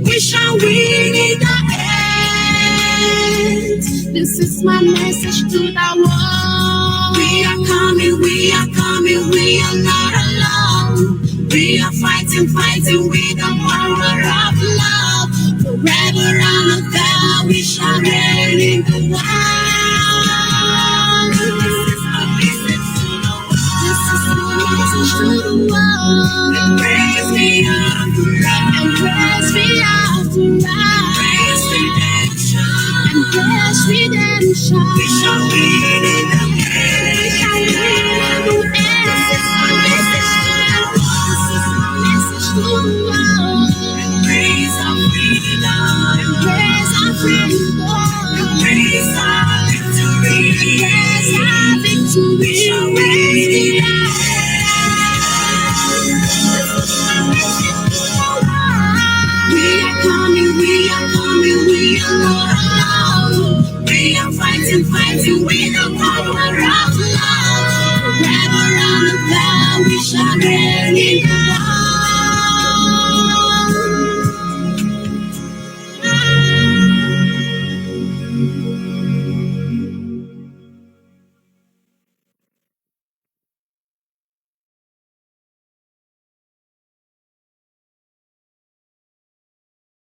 We shall win in the end. This is my message to the world. We are coming, we are coming, we are not alone. We are fighting, fighting with the power of love. Forever and ever we shall reign in the world. This is my message to the world. Embrace Biafra. Embrace Biafra. Embrace redemption. Embrace redemption. We shall win in the end. We shall win in the end. This is my message to the world. Embrace our freedom. Embrace our freedom. Embrace our victory. Embrace our victory. We shall raise the We are coming, we are coming, we are not